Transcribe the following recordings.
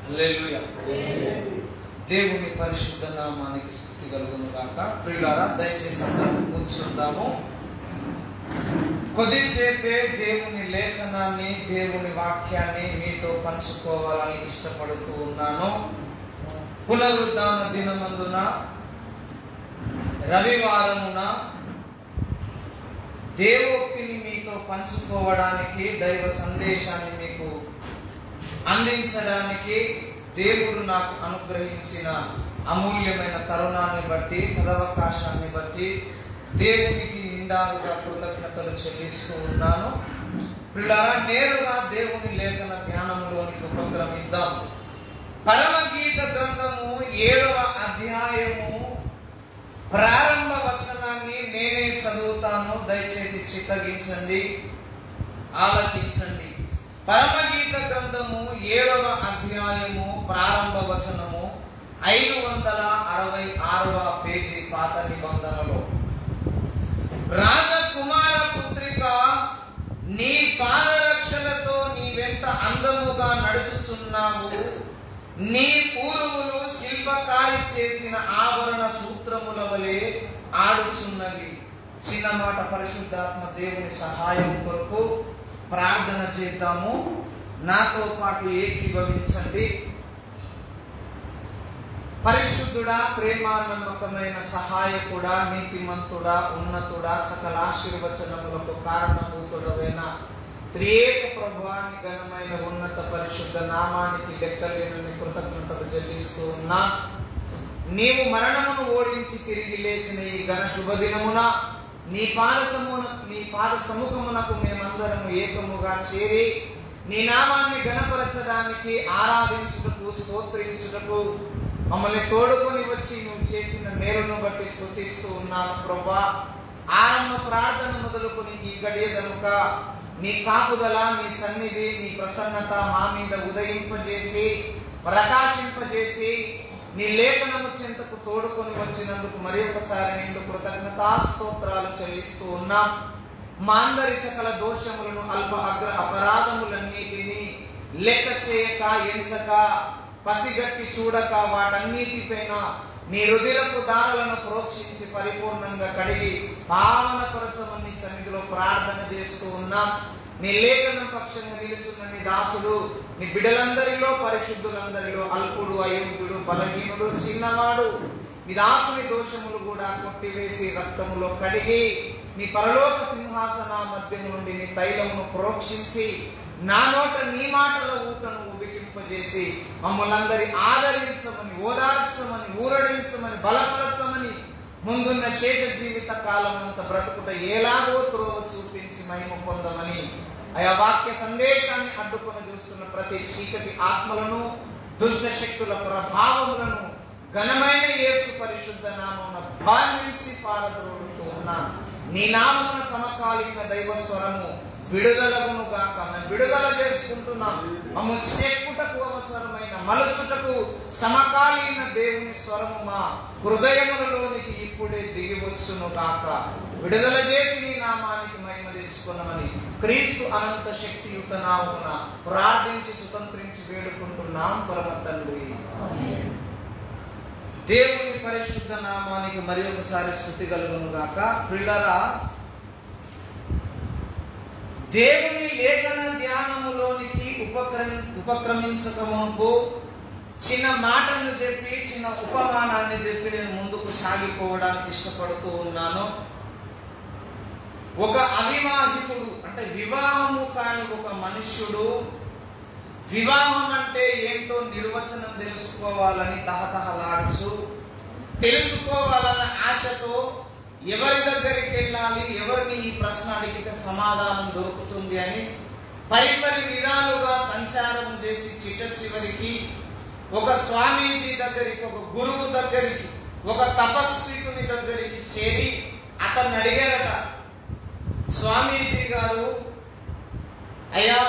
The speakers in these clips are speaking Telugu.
హల్లెలూయా. దేవుని పరిశుద్ధ నామానికి స్తుతి కలుగును గాక. ప్రియులారా, దయచేసి అందరూ కూర్చుందాము. కొద్దిసేపే దేవుని లేఖనాన్ని, దేవుని వాక్యాన్ని మీతో పంచుకోవాలని ఇష్టపడుతూ ఉన్నాను. పునరుద్ధాన దినమందున రవివారమున దేవోక్తిని మీతో పంచుకోవడానికి, దైవ సందేశాన్ని మీకు అందించడానికి దేవుడు నాకు అనుగ్రహించిన అమూల్యమైన తరుణాన్ని బట్టి, సదవకాశాన్ని బట్టి దేవునికి నిండారుగా కృతజ్ఞతలు చెల్లిస్తూ ఉన్నాను. పిల్లరా, నేరుగా దేవుని లేఖన ధ్యానంలోనికి ఉపక్రమిద్దాం. పరమగీత గ్రంథము 7వ అధ్యాయము ప్రారంభ వచనాన్ని నేనే చదువుతాను. దయచేసి చిత్తగించండి, ఆలకించండి. పరమగీత గ్రంథము 7వ అధ్యాయము ప్రారంభ వచనము 566వ పేజీ పాత నిబంధనలో. రాజకుమార పుత్రిక, నీ పాదరక్షలతో నీవెంత అందముగా నడుచుచున్నావు. నీ పూర్వులు శిల్పకారి చేసిన ఆభరణ సూత్రముల వలె ఆడుచున్నవి. చిన్న మాట, పరిశుద్ధాత్మ దేవుని సహాయం కొరకు ప్రార్థన చేద్దాము. నాతో పాటు ఏకీభవించండి. పరిశుద్ధుడా, ప్రేమానమ్మకమైన సహాయకుడా, నీతిమంతుడా, ఉన్నతుడా, సకల ఆశీర్వచనములకు కారణభూతుడమైన త్రియేక ప్రభువాని ఘనమైన ఉన్నత పరిశుద్ధ నామానికి లెక్కలేనని కృతజ్ఞతలు చెల్లిస్తూ ఉన్నా. నీవు మరణమును ఓడించి తిరిగి లేచిన ఈ ఘన శుభదినమున నీ పాద సముఖమునకు మేమందరము ఏకముగా చేరి నీ నామాన్ని ఘనపరచడానికి, ఆరాధించుటకు, స్తోత్రించుటకు మమ్మల్ని తోడుకొని వచ్చి నువ్వు చేసిన మేలును బట్టి స్తుతిస్తూ ఉన్నాను ప్రభువా. ఆరంభ ప్రార్థన మొదలుకొని ఈ గడియ కనుక నీ కాపుదల, నీ సన్నిధి, నీ ప్రసన్నత మా మీద ఉదయింపజేసి, ప్రకాశింపజేసి, నీ లేఖనము చెంతకు తోడుకొని వచ్చినందుకు మరి ఒకసారి నిండు కృతజ్ఞతా స్తోత్రాలు చెల్లిస్తూ ఉన్నాం. మా అందరి సకల దోషములను, అల్ప అగ్ర అపరాధములన్నిటినీ లెక్క చేయక, ఎంచక, పసిగట్టి చూడక వాటన్నిటిపైన నీ రుధిరపు దారులను ప్రోక్షించి పరిపూర్ణంగా కడిగి పావనపరచమని సన్నిధిలో ప్రార్థన చేస్తూ ఉన్నాం. నీ లేఖన పక్షంగా నిలుచున్న నీ దాసుడు, నీ బిడ్డలందరిలో, పరిశుద్ధులందరిలో అల్పుడు, అయోగ్యుడు, బలహీనుడు, చిన్నవాడు, నీ దాసుని దోషములు కూడా కొట్టివేసి రక్తములో కడిగి నీ పరలోక సింహాసన మధ్యము నుండి నీ తైలమును ప్రోక్షించి నా నోట నీ మాటల ఊటను ఉబికింపజేసి మమ్మల్ందరి ఆదరించమని, ఓదార్చమని, ఊరడించమని, బలపరచమని, ముందున్న శేష జీవిత కాలమంతా బ్రతుకుట ఎలాగో త్రోవ చూపించి మహిమ పొందమని, ఆయా వాక్య సందేశాన్ని అడ్డుకొని చూస్తున్న ప్రతి చీకటి ఆత్మలను, దుష్ట శక్తుల ప్రభావములను ఘనమైన యేసు పరిశుద్ధ నామమున బంధించి పారద్రోలుతూ ఉన్నాను. నీ నామమున సమకాలీన దైవ స్వరము విడుదలగును గాక. మేము విడుదల చేసుకుంటున్నాం. మమ్మల్ని చెక్కుటకు అవసరమైన, మలుచుటకు సమకాలీన దేవుని స్వరము మా హృదయములలోనికి ఇప్పుడే దిగివచ్చును గాక. విడుదల చేసి నీ నామానికి మహిమ తెచ్చుకున్నామని క్రీస్తు అనంత శక్తియుత నామమున ప్రార్థించి సుతంత్రించి వేడుకుంటున్నాం పరమ తండ్రి. దేవుని పరిశుద్ధ నామానికి మరి ఒకసారి స్తుతి కలుగును గాక. ప్రియులారా, దేవుని లేఖన ధ్యానములోనికి ఉపక్రమించకమునుపు చిన్న మాటను చెప్పి, చిన్న ఉపమానాన్ని చెప్పి నేను ముందుకు సాగిపోవడానికి ఇష్టపడుతూ ఉన్నాను. ఒక అవివాహితుడు, అంటే వివాహము కాని ఒక మనుష్యుడు వివాహం అంటే ఏంటో నిర్వచనం తెలుసుకోవాలని తహతహలాడుచు, తెలుసుకోవాలన్న ఆశతో ఎవరి దగ్గరికి వెళ్ళాలి, ఎవరిని ఈ ప్రశ్న అడిగితే సమాధానం దొరుకుతుంది అని పరిపరి విధాలుగా సంచారం చేసి చివరికి ఒక స్వామీజీ దగ్గరికి, ఒక గురువు దగ్గరికి, ఒక తపస్వికుని దగ్గరికి చేరి అతన్ని అడిగారట, స్వామీజీ గారు, అయ్యా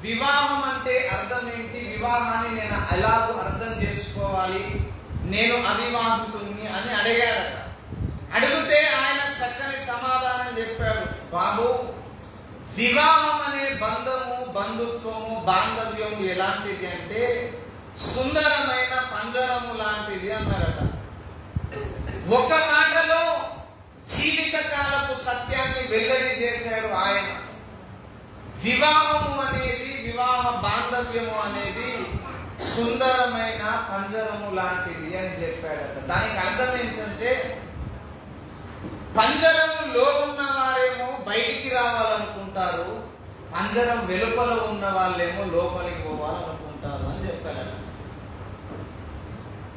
వివాహం అంటే అర్థం ఏంటి, వివాహాన్ని నేను ఎలాగో అర్థం చేసుకోవాలి, నేను అవివాహితుణ్ణి అని అడిగారట. అడిగితే ఆయన చక్కని సమాధానం చెప్పాడు. బాబు, వివాహం అనే బంధము, బంధుత్వము, బాంధవ్యం ఎలాంటిది అంటే అన్నాడట. ఒక మాటలో జీవితకాలపు సత్యాన్ని వెల్లడి చేశాడు ఆయన. వివాహము అనేది, వివాహ బాంధవ్యము అనేది సుందరమైన పంజరము లాంటిది అని చెప్పాడట. దానికి అర్థం ఏంటంటే, పంజరంలో ఉన్న వారేమో బయటికి రావాలనుకుంటారు, పంజరం వెలుపల ఉన్న వాళ్ళేమో లోపలికి పోవాలనుకుంటారు అని చెప్పాడట.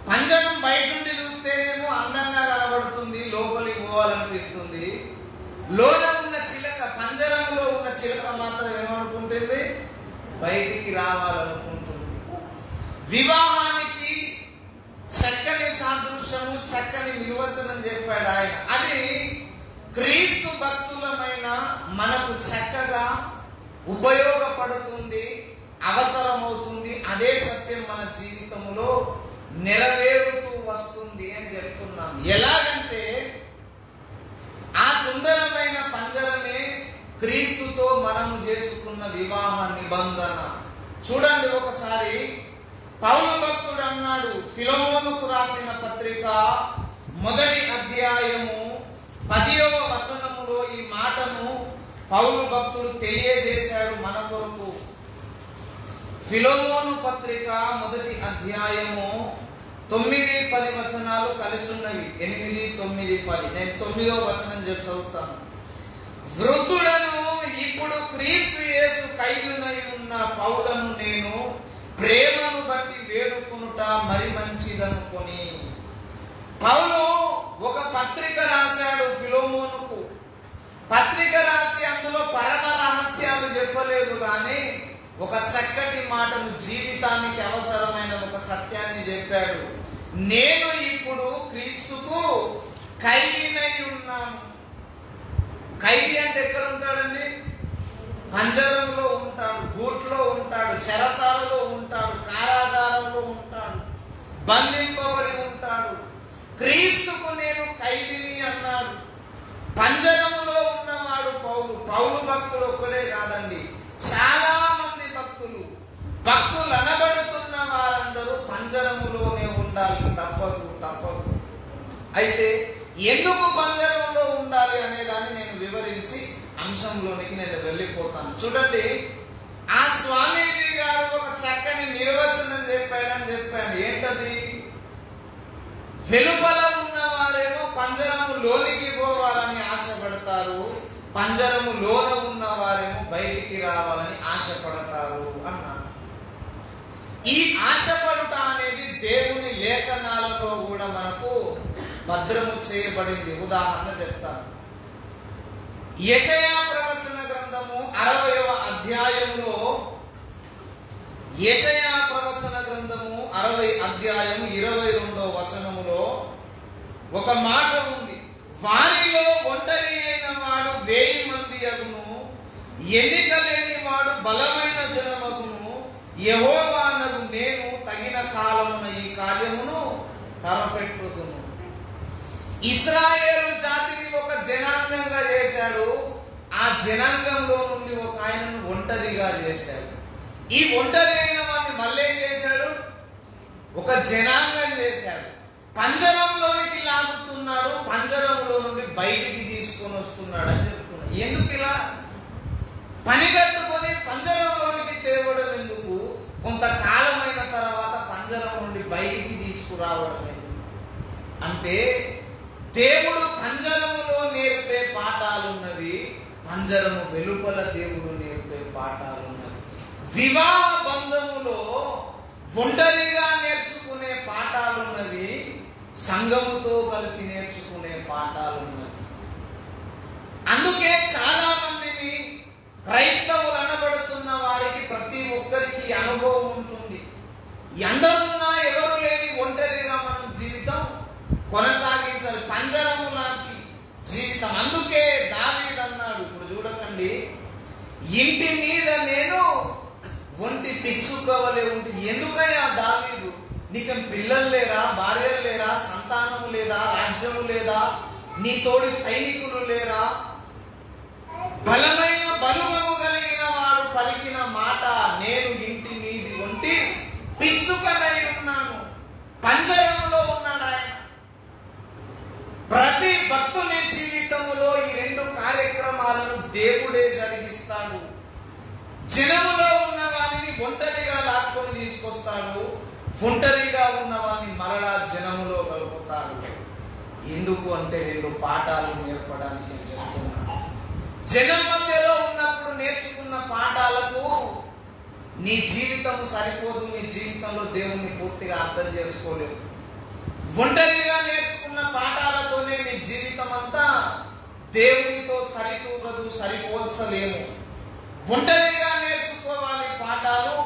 పంజరం బయట నుండి చూస్తేనేమో అందంగా కనబడుతుంది, లోపలికి పోవాలనిపిస్తుంది. లోన ఉన్న చిలక, పంజరంలో ఉన్న చిలక మాత్రం ఏమనుకుంటుంది? బయటికి రావాలనుకుంటుంది. వివాహానికి చక్కని సాదృశ్యము, చక్కని నిర్వచనం చెప్పాడు ఆయన. అది క్రీస్తు భక్తులమైన మనకు చక్కగా ఉపయోగపడుతుంది, అవసరమవుతుంది. అదే సత్యం మన జీవితంలో నెరవేరుతూ వస్తుంది అని చెప్తున్నాం. ఎలాగంటే, ఆ సుందరమైన పంజరమే క్రీస్తుతో మనము చేసుకున్న వివాహ నిబంధన. చూడండి ఒకసారి, పౌలు భక్తుడు అన్నాడు, ఫిలెమోనుకు రాసిన పత్రిక 1వ అధ్యాయము 10వ వచనములో ఈ మాటను పౌలు భక్తుడు తెలియజేశాడు మన కొరకు. ఫిలెమోను పత్రిక 1వ అధ్యాయము 9-10 వచనాలు కలిసి ఉన్నవి. 8, 9, 10. నేను 9వ వచనం చదువుతాను. వృద్ధులను ఇప్పుడు క్రీస్తు యేసు ఖైదునై ఉన్న పౌలను నేను ప్రేమను బట్టి వేడుకొనుట మరి మంచిదనుకొని. పౌలు ఒక పత్రిక రాశాడు ఫిలెమోనుకు. పత్రిక రాసి అందులో పరమ రహస్యాలు చెప్పలేదు, కానీ ఒక చక్కటి మాటను, జీవితానికి అవసరమైన ఒక సత్యాన్ని చెప్పాడు. నేను ఇప్పుడు క్రీస్తుకు ఖైదీనై ఉన్నాను. ఖైదీ అంటే ఎక్కడ ఉంటాడండి? పంజరంలో ఉంటాడు, గూట్లో ఉంటాడు, చెరసాలలో ఉంటాడు, కారాగారంలో ఉంటాడు, బంధింపబడి ఉంటాడు. క్రీస్తుకు నేను ఖైదీని అన్నాడు. పంజరంలో ఉన్నవాడు పౌలు. పౌలు భక్తులు ఒక్కడే కాదండి, చాలా మంది భక్తులు అనబడుతున్న వారందరూ పంజరములోనే ఉండాలి. తప్పదు. అయితే ఎందుకు పంజరంలో ఉండాలి అనే దాన్ని నేను వివరించి అంశంలోనికి నేను వెళ్ళిపోతాను. చూడండి, ఆ స్వామీజీ గారు ఒక చక్కని నిర్వచనం చెప్పాను. ఏంటది? వెలుపల ఉన్న వారేమో పంజరము లోనికి పోవాలని ఆశపడతారు, పంజరము లోన ఉన్న వారేమో బయటికి రావాలని ఆశపడతారు అన్నారు. ఈ ఆశపడుట అనేది దేవుని లేఖనాలలో కూడా మనకు భద్రము చేయబడింది. ఉదాహరణ చెప్తాను. యెషయా ప్రవచన గ్రంథము 60వ అధ్యాయములో, యెషయా ప్రవచన గ్రంథము 60వ అధ్యాయం 22వ వచనములో ఒక మాట ఉంది. వారిలో ఒంటరి అయిన వాడు 1000 మంది అగును, ఎన్నిక లేని వాడు బలమైన జనమగును. యెహోవానగు నేను తగిన కాలమున ఈ కార్యమును తలపెట్టుదును. ఇశ్రాయేలు జాతిని ఒక జనాంగంగా చేశాడు. ఆ జనాంగంలో నుండి ఒక ఆయనను ఒంటరిగా చేశాడు. ఈ ఒంటరి అయిన వాడిని మళ్ళీ ఏం చేశాడు? ఒక జనాంగం చేశాడు. పంజరంలోనికి లాగుతున్నాడు, పంజరంలో నుండి బయటికి తీసుకొని వస్తున్నాడు అని చెప్తున్నాడు. ఎందుకు ఇలా పని కట్టుకొని పంజరంలోనికి తేవడం ఎందుకు? కొంతకాలమైన తర్వాత పంజరం నుండి బయటికి తీసుకురావడం ఎందుకు అంటే, దేవుడు పంజరములో నేర్పే పాఠాలున్నవి, పంజరము వెలుపల దేవుడు నేర్పే పాఠాలున్నవి. వివాహ బంధములో ఒంటరిగా నేర్చుకునే పాఠాలున్నవి, సంఘముతో కలిసి నేర్చుకునే పాఠాలున్నవి. అందుకే చాలా మందిని క్రైస్తవులు అనబడుతున్న వారికి ప్రతి ఒక్కరికి అనుభవం ఉంటుంది. ఎందరున్నా ఎవరు లేని ఒంటరిగా మనం జీవితం కొనసాగించాలి. పంజరము లాంటి జీవితం. అందుకే దావీదు అన్నాడు, ఇప్పుడు చూడకండి, ఇంటి మీద నేను ఒంటి పిచ్చుకోవలే ఉంటుంది. ఎందుకయ్యా దావీదు, నీకేం పిల్లలు లేరా, భార్యలు లేరా, సంతానము లేదా, రాజ్యము లేదా, నీ తోడి సైనికులు లేరా? బలమైన బలుగము కలిగిన వాడు పలికిన మాట, నేను ఇంటి మీది ఒంటి పిచ్చుకనై ఉన్నాను, పంజరంలో ఉన్నాను. ఒంటరిగా లాక్కొని తీసుకొస్తాడు, ఒంటరిగా ఉన్నవాడిని మరలా జనములో కలుపుతాడు. ఎందుకు అంటే 2 పాఠాలు నేర్పడానికి చెప్తున్నా. జనం మధ్యలో ఉన్నప్పుడు నేర్చుకున్న పాఠాలకు నీ జీవితం సరిపోదు, నీ జీవితంలో దేవుణ్ణి పూర్తిగా అర్థం చేసుకోలేవు. ఒంటరిగా నేర్చుకున్న పాఠాలతోనే నీ జీవితం అంతా దేవునితో సరితూగదు, సరిపోల్చలేము. ఒంటరిగా నేర్చుకోవాలి పాఠాలు,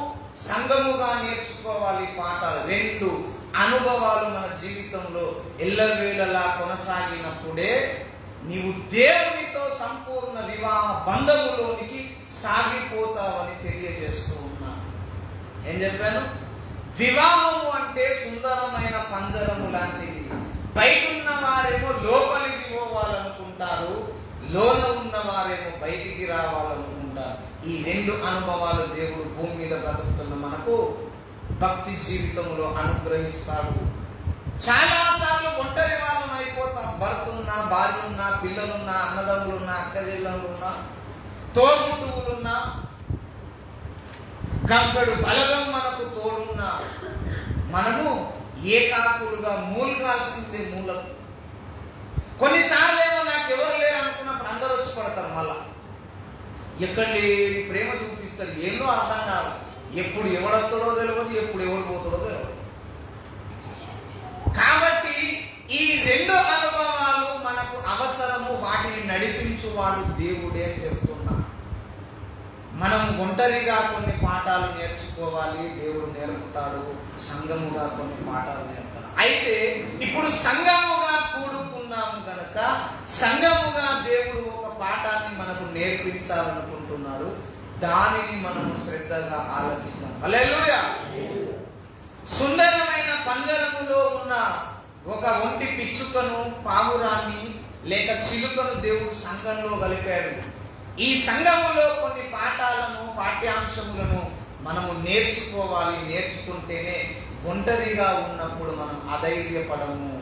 సంఘముగా నేర్చుకోవాలి పాఠాలు. 2 అనుభవాలు మన జీవితంలో ఎల్లవేళలా కొనసాగినప్పుడే నీవు దేవునితో సంపూర్ణ వివాహ బంధములోనికి సాగిపోతావని తెలియజేస్తూ ఉన్నాను. ఏం చెప్పాను? వివాహము అంటే సుందరమైన పంజరము లాంటిది. బయట ఉన్న వారేమో లోపలికి పోవాలనుకుంటారు, లోన ఉన్న వారేమో బయటికి రావాలనుకుంటారు. ఈ 2 అనుభవాలు దేవుడు భూమి మీద బ్రతుకుతున్న మనకు భక్తి జీవితంలో అనుగ్రహిస్తాడు. చాలాసార్లు ఒంటరి వాళ్ళం అయిపోతాం. భర్త ఉన్నా, భార్య ఉన్నా, పిల్లలున్నా, అన్నదమ్ములున్నా, అక్కచెల్లెలున్నా, తోబుట్టువులున్నా, గంపెడు బలగం మనకు తోడున్నా మనము ఏకాకులుగా మూలగాల్సిందే మూలకు. కొన్నిసార్లు ఏమో నాకు ఎవరు లేరు అనుకున్నప్పుడు అందరూ వచ్చి పడతారు. మళ్ళా ఎక్కడ లేని ప్రేమ చూపిస్తారు. ఏదో అర్థం కాదు. ఎప్పుడు ఎవడొస్తాడో తెలియదు, ఎప్పుడు ఎవరు పోతాడో తెలియదు. కాబట్టి ఈ 2 అనుభవాలు మనకు అవసరము. వాటిని నడిపించువాడు దేవుడే అని చెప్తున్నా. మనం ఒంటరిగా కొన్ని పాఠాలు నేర్చుకోవాలి, దేవుడు నేర్పుతాడు. సంఘముగా కొన్ని పాఠాలు నేర్పుతాడు. అయితే ఇప్పుడు సంఘముగా కూడుకున్నాము కనుక సంఘముగా దేవుడు ఒక పాఠాన్ని మనకు నేర్పించాలనుకుంటున్నాడు. దానిని మనము శ్రద్ధగా ఆలకిద్దాం. హల్లెలూయా. సుందరమైన పంజరములో ఉన్న ఒక ఒంటి పిచ్చుకను, పావురాన్ని లేక చిలుకను దేవుడు సంఘంలో కలిపాడు. ఈ సంఘములో కొన్ని పాఠాలను, పాఠ్యాంశములను మనము నేర్చుకోవాలి. నేర్చుకుంటేనే ఒంటరిగా ఉన్నప్పుడు మనం అధైర్యపడము.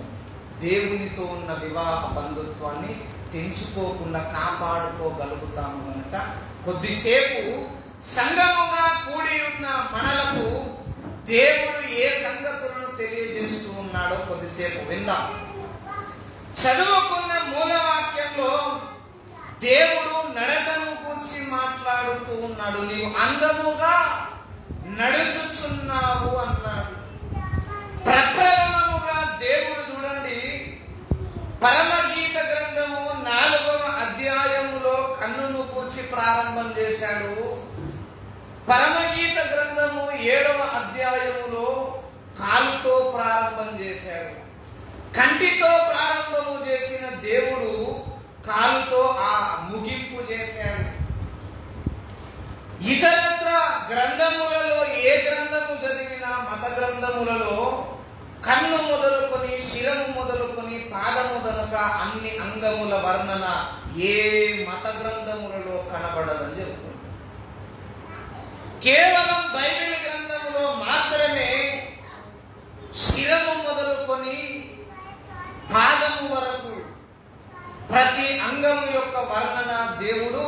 దేవునితో ఉన్న వివాహ బంధుత్వాన్ని తెంచుకోకుండా కాపాడుకోగలుగుతాము. కనుక కొద్దిసేపు సంఘముగా కూడి ఉన్న మనలకు దేవుడు ఏ సంగతులను తెలియజేస్తూ ఉన్నాడో కొద్దిసేపు విందాం. చదువుకున్న మూలవాక్యంలో దేవుడు నడతను గురించి మాట్లాడుతూ ఉన్నాడు. నీవు అందముగా నడుచుచున్నావు అన్నాడు. ప్రప్రథమముగా దేవుడు చూడండి, పరమగీత గ్రంథము 4వ అధ్యాయములో కన్నును గురించి ప్రారంభం చేశాడు. పరమగీత గ్రంథము 7వ అధ్యాయములో కాలుతో ప్రారంభం చేశాడు. కంటితో ప్రారంభము చేసిన దేవుడు కాలుతో ఆ ముగింపు చేశాడు. ఇతరత్ర గ్రంథములలో ఏ గ్రంథము చదివినా, మత గ్రంథములలో కన్ను మొదలుకొని, శిరము మొదలుకొని, పాదము దనుక అన్ని అంగముల వర్ణన ఏ మత గ్రంథములలో కనబడదని చెబుతున్నారు. కేవలం బైబిల్ గ్రంథములో మాత్రమే శిరము మొదలుకొని పాదము వరకు ప్రతి అంగము యొక్క వర్ణన దేవుడు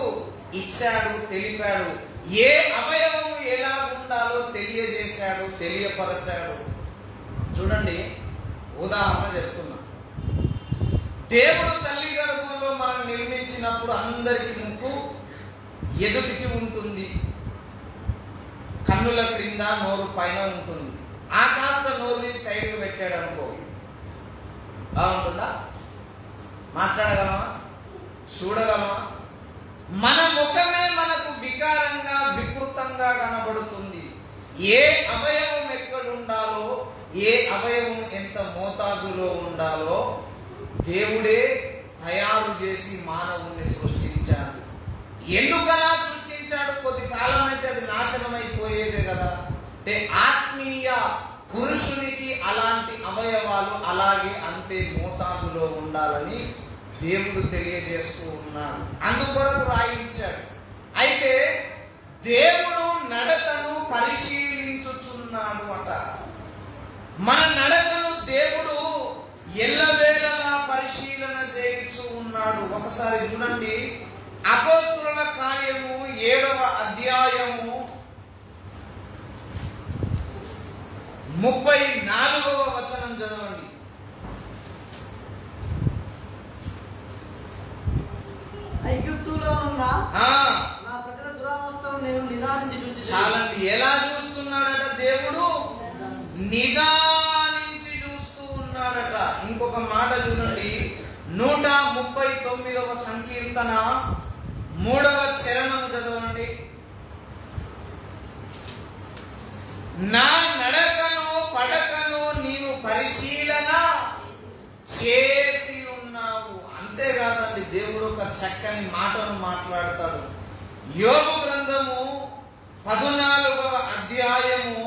ఇచ్చాడు, తెలిపాడు. ఏ అవయవము ఎలా ఉండాలో తెలియజేశాడు, తెలియపరచాడు. చూడండి, ఉదాహరణ చెప్తున్నా. దేవుడు తల్లి గర్భంలో మనం నిర్మించినప్పుడు అందరికి ముక్కు ఎదుటికి ఉంటుంది, కన్నుల క్రింద నోరు పైన ఉంటుంది. ఆ కాస్త నోరు సైడ్కి పెట్టాడు అనుకో, బాగుంటుందా? మాట్లాడగలమా? చూడగలమా? మన ముఖమే మనకు వికారంగా, వికృతంగా కనబడుతుంది. ఏ అవయవం ఎక్కడ ఉండాలో, ఏ అవయవం ఎంత మోతాజులో ఉండాలో దేవుడే తయారు చేసి మానవుణ్ణి సృష్టించాడు. ఎందుకలా సృష్టించాడు? కొద్ది కాలం అయితే అది నాశనం అయిపోయేదే కదా. అంటే ఆత్మీయ పురుషునికి అలాంటి అవయవాలు అలాగే అంతే మోతాజులో ఉండాలని దేవుడు తెలియజేస్తూ ఉన్నాడు. అందుకొరకు రాయించాడు. అయితే దేవుడు నడతను పరిశీలించుచున్నాడు అట. మన నడతను దేవుడు ఎల్లవేళలా పరిశీలన చేయించు ఉన్నాడు. ఒకసారి చూడండి, అపోస్తుల కార్యము 7వ అధ్యాయము 34వ వచనం చదవండి. ఐగుప్తులో ఉన్న నా ప్రజల దురవస్థను నేను నిదానించి చూచి. చాలండి. ఎలా చూస్తున్నాడట దేవుడు? నిదానించి చూస్తూ ఉన్నాడట. ఇంకొక మాట చూడండి, 139వ సంకీర్తన 3వ చరణం చదవండి. నా నడకను పడకను నీవు పరిశీలన చేసి ఉన్నావు. అంతేకాదండి, దేవుడు ఒక చక్కని మాటను మాట్లాడతాడు. యోబు గ్రంథము 14వ అధ్యాయము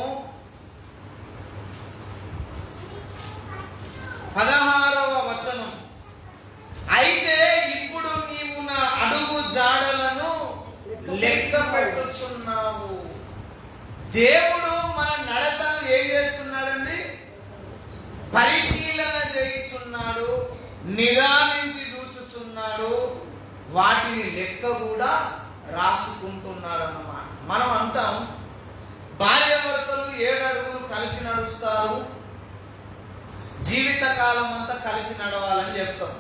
16వ వచనం. అయితే ఇప్పుడు నీవు నా అడుగు జాడలను లెక్క పెట్టుచున్నావు. దేవుడు మన నడతను ఏం చేస్తున్నాడండి? పరిశీలన చేయుచున్నాడు, నిదానించి చూచుచున్నాడు, వాటిని లెక్క కూడా రాసుకుంటున్నాడు అన్నమాట. మనం అంటాం భార్యాభర్తలు 7 అడుగులు కలిసి నడుస్తారు, జీవితకాలం అంతా కలిసి నడవాలని చెప్తాం.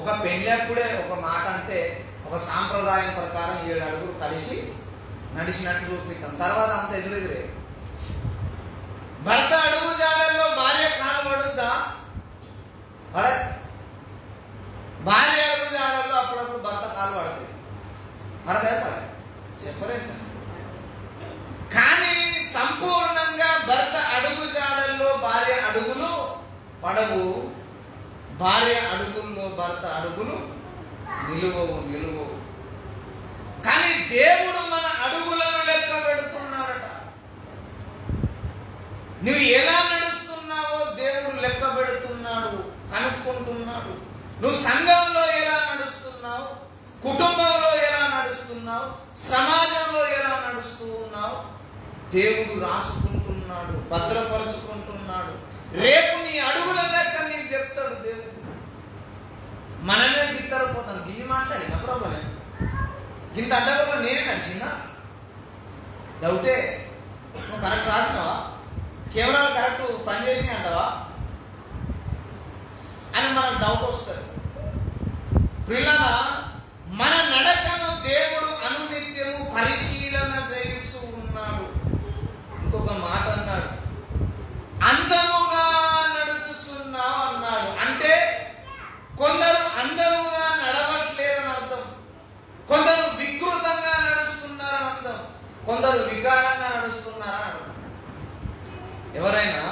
ఒక పెళ్ళి అప్పుడే ఒక మాట అంటే ఒక సాంప్రదాయం ప్రకారం 7 అడుగులు కలిసి నడిచినట్టు చూపిస్తాం. తర్వాత అంత ఎదురెదురే. భర్త అడుగు జాడల్లో భార్య కాలు పడుద్దా? పడదు. భార్య అడుగు జాడల్లో అప్పుడప్పుడు భర్త కాలు పడుతుంది. పడదే? పడదు. చెప్పరేంట. కానీ సంపూర్ణంగా భర్త అడుగు జాడల్లో భార్య అడుగులు పడవు, భార్య అడుగుల్లో భర్త అడుగులు నిలువవు. కానీ దేవుడు మన అడుగులను లెక్క పెడుతున్నాడట. నువ్వు ఎలా నడుస్తున్నావో దేవుడు లెక్క పెడుతున్నాడు, కనుక్కుంటున్నాడు. నువ్వు సంఘంలో ఎలా నడుస్తున్నావు, కుటుంబంలో ఎలా నడుస్తున్నావు, సమాజంలో ఎలా నడుస్తూ ఉన్నావు, దేవుడు రాసుకుంటున్నాడు, భద్రపరుచుకుంటున్నాడు. రేపు నీ అడుగుల లెక్క నీకు చెప్తాడు దేవుడు. మనమే గిత్తరపోతాం. గిన్ని మాట్లాడిన ప్రాబ్లం ఇంత అడ్డగా నేనే నడిచిందా? డౌటే. నువ్వు కరెక్ట్ రాసినావా? కెమెరాలు కరెక్ట్ పనిచేసినాయి అంటావా అని మనకు డౌట్ వస్తుంది. పిల్లల మన నడకను దేవుడు అనునిత్యము పరిశీలన చేస్తూ ఉన్నాడు. ఇంకొక మాట అన్నాడు, అందముగా నడుచుచున్నావు అన్నాడు. అంటే కొందరు అందముగా నడవట్లేదని అర్థం, కొందరు వికృతంగా నడుస్తున్నారని అర్థం, కొందరు వికారంగా నడుస్తున్నారని అర్థం. ఎవరైనా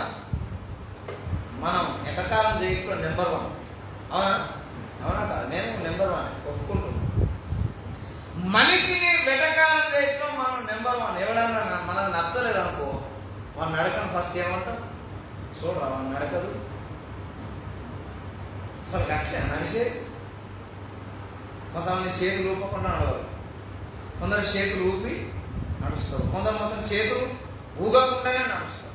మనం ఎటకాలం చేయట్లో నెంబర్ 1. అవునా కాదు? నేను నెంబర్ 1 ఒప్పుకుంటున్నాను. మనిషిని వెటకాలం చేయట్లో మనం నెంబర్ 1. ఎవడన్నా మనకు నచ్చలేదు అనుకో, మన నడకను ఫస్ట్ ఏమంటాం? చూడరా మన నడకదు అసలు గట్లే నడిసే. కొంతమంది చేతులు ఊపకుండా నడవరు, కొందరు చేతులు ఊపి నడుస్తారు, కొందరు మొత్తం చేతులు ఊగకుండానే నడుస్తారు,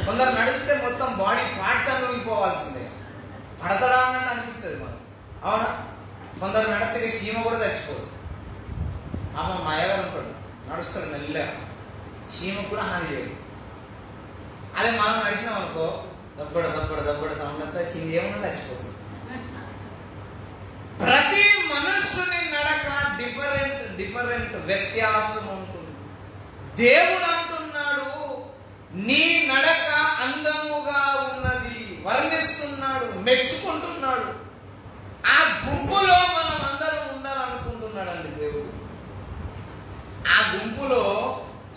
కొందరు నడిస్తే మొత్తం బాడీ పార్ట్స్ అన్ని ఊగిపోవాల్సిందే. పడతడా అన్నట్టు అనిపిస్తుంది మనం. అవునా? కొందరు నడితే సీమ కూడా చచ్చిపోదు. మా అయ్యగారు ఉంటాడు, నడుస్తాడు మెల్లగా, సీమ కూడా హాని చేయదు. అదే మనం నడిచినాం అనుకో, దబ్బడ సౌండ్ అంతా కింద ఏమన్నా చచ్చిపోతుంది. ప్రతి మనుష్యుని నడక డిఫరెంట్ వ్యత్యాసం ఉంటుంది. దేవుడు అంటున్నాడు, నీ నడక అందముగా ఉన్నది, వర్ణిస్తున్నాడు, మెచ్చుకుంటున్నాడు. ఆ గుంపులో మనం అందరం ఉండాలనుకుంటున్నాడండి దేవుడు. ఆ గుంపులో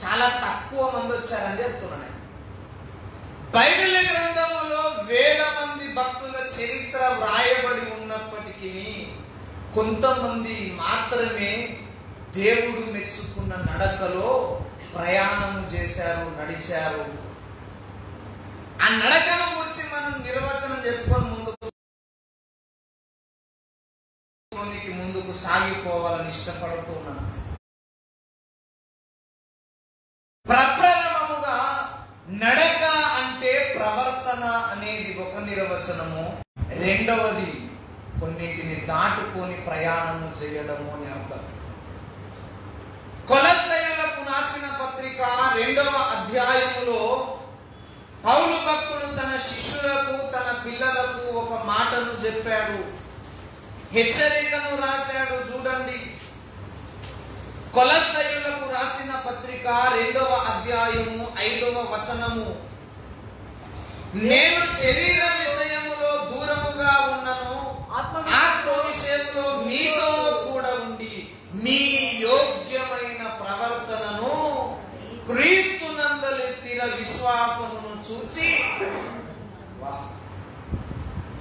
చాలా తక్కువ మంది వచ్చారని చెప్తున్నాను. బైబిల్ గ్రంథంలో వేల మంది భక్తుల చరిత్ర వ్రాయబడి ఉన్నప్పటికీ కొంతమంది మాత్రమే దేవుడు మెచ్చుకున్న నడకలో ప్రయాణము చేశారు, నడిచారు. ఆ నడకను గురించి మనం నిర్వచనం చెప్పుకొని ముందుకు సాగిపోవాలని ఇష్టపడుతున్నాను. ప్రప్రథమముగా నడక అంటే ప్రవర్తన అనేది ఒక నిర్వచనము. రెండవది కొన్నింటిని దాటుకొని ప్రయాణము చేయడము అని అర్థం. కొలస్సీయులకు రాసిన పత్రిక 2వ అధ్యాయములో మాటను చెప్పాడు, హెచ్చరికను రాశాడు. చూడండి, కొలస్సీయులకు రాసిన పత్రిక 2వ అధ్యాయము 5వ వచనము. నేను శరీర విషయములో దూరముగా ఉన్నను, ఆత్మ విషయంలో మీతో కూడా ఉండి మీ యోగ్యమైన ప్రవర్తనను క్రీస్తునందలి స్థిర విశ్వాసమును చూచి.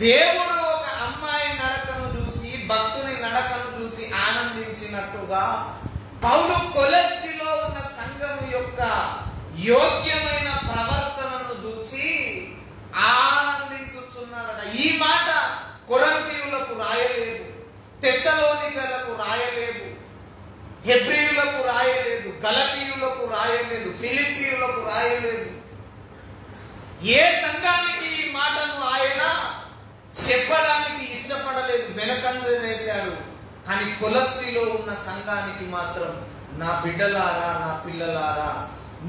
దేవుడు ఒక అమ్మాయి నడకను చూసి, భక్తుని నడకను చూసి ఆనందించినట్టుగా పౌలు కొలస్సీలో ఉన్న సంఘము యొక్క యోగ్యమైన ప్రవర్తనను చూసి ఆనందించుచున్నారట. ఈ మాట కొరింథీయులకు రాయలేదు, తెస్సలోనికలకు రాయలేదు, హెబ్రీయులకు రాయలేదు, గలతీయులకు రాయలేదు, ఫిలిప్పీయులకు రాయలేదు. ఏ సంఘానికి ఈ మాటను ఆయన చెప్పడానికి ఇష్టపడలేదు, వెనకంజ వేశాడు. కానీ కొలస్సీలో ఉన్న సంఘానికి మాత్రం, నా బిడ్డలారా, నా పిల్లలారా,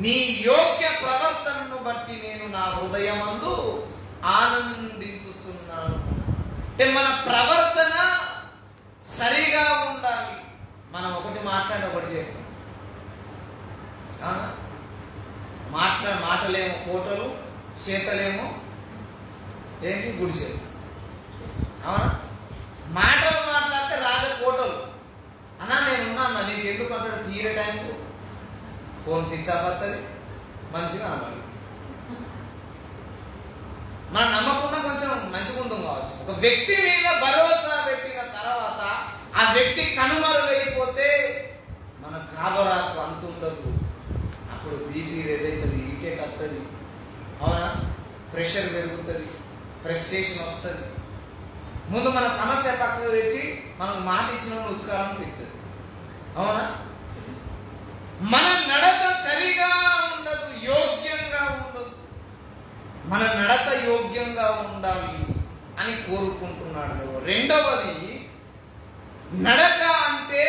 మీ యోగ్య ప్రవర్తనను బట్టి నేను నా హృదయమందు ఆనందించుతున్నాను. అంటే మన ప్రవర్తన సరిగా ఉండాలి. మనం ఒకటి మాట్లాడి ఒకటి చెప్తాం. మాటలేమో కోటలు, చేతలేమో ఏంటి గుడిసెలు. అవునా? మాటలు మాట్లాడితే రాజకోటలు. అన్నా నేనున్నా అన్న, నీకు ఎందుకు అంటాడు? తీరే టైంకు ఫోన్ స్విచ్ ఆఫ్ అవుతుంది, మంచిగా అన్నాడు. మన నమ్మకుండా కొంచెం మంచిగా ఉంటుంది కావచ్చు. ఒక వ్యక్తి మీద భరోసా పెట్టిన తర్వాత ఆ వ్యక్తి కనుమరుగైపోతే మన గాబరాకు అంత ఉండదు. అప్పుడు బీపీ రేజ్ అవుతుంది, ఇరిటేట్ వస్తుంది. అవునా? ప్రెషర్ పెరుగుతుంది, ఫ్రస్ట్రేషన్ వస్తుంది. ముందు మన సమస్య పక్కకు పెట్టి మనకు మాట ఇచ్చిన ఉత్కారం పెడుతుంది. అవునా? మన నడత సరిగా ఉండదు, యోగ్యంగా ఉండదు. మన నడత యోగ్యంగా ఉండాలి అని కోరుకుంటున్నాడు. రెండవది, నడక అంటే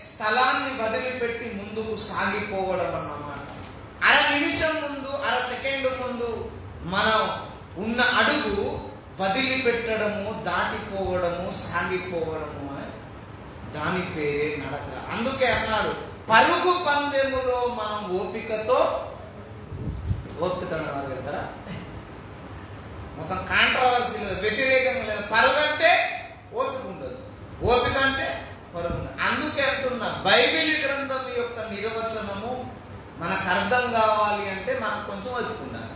స్థలాన్ని వదిలిపెట్టి ముందుకు సాగిపోవడం అన్నమాట. అర నిమిషం ముందు, అర సెకండ్ ముందు మనం ఉన్న అడుగు వదిలిపెట్టడము, దాటిపోవడము, సాగిపోవడము, దాని పేరే నడక. అందుకే అన్నాడు, పరుగు పందెములో మనం ఓపికతో పెడతారా? మొత్తం కాంట్రవర్సీ లేదు, వ్యతిరేకంగా లేదు. పరుగు అంటే ఓపిక ఉండదు, ఓపిక అంటే పరుగు. అందుకే అంటున్నా, బైబిల్ గ్రంథం యొక్క నిర్వచనము మనకు అర్థం కావాలి అంటే మనకు కొంచెం ఓపిక ఉండాలి.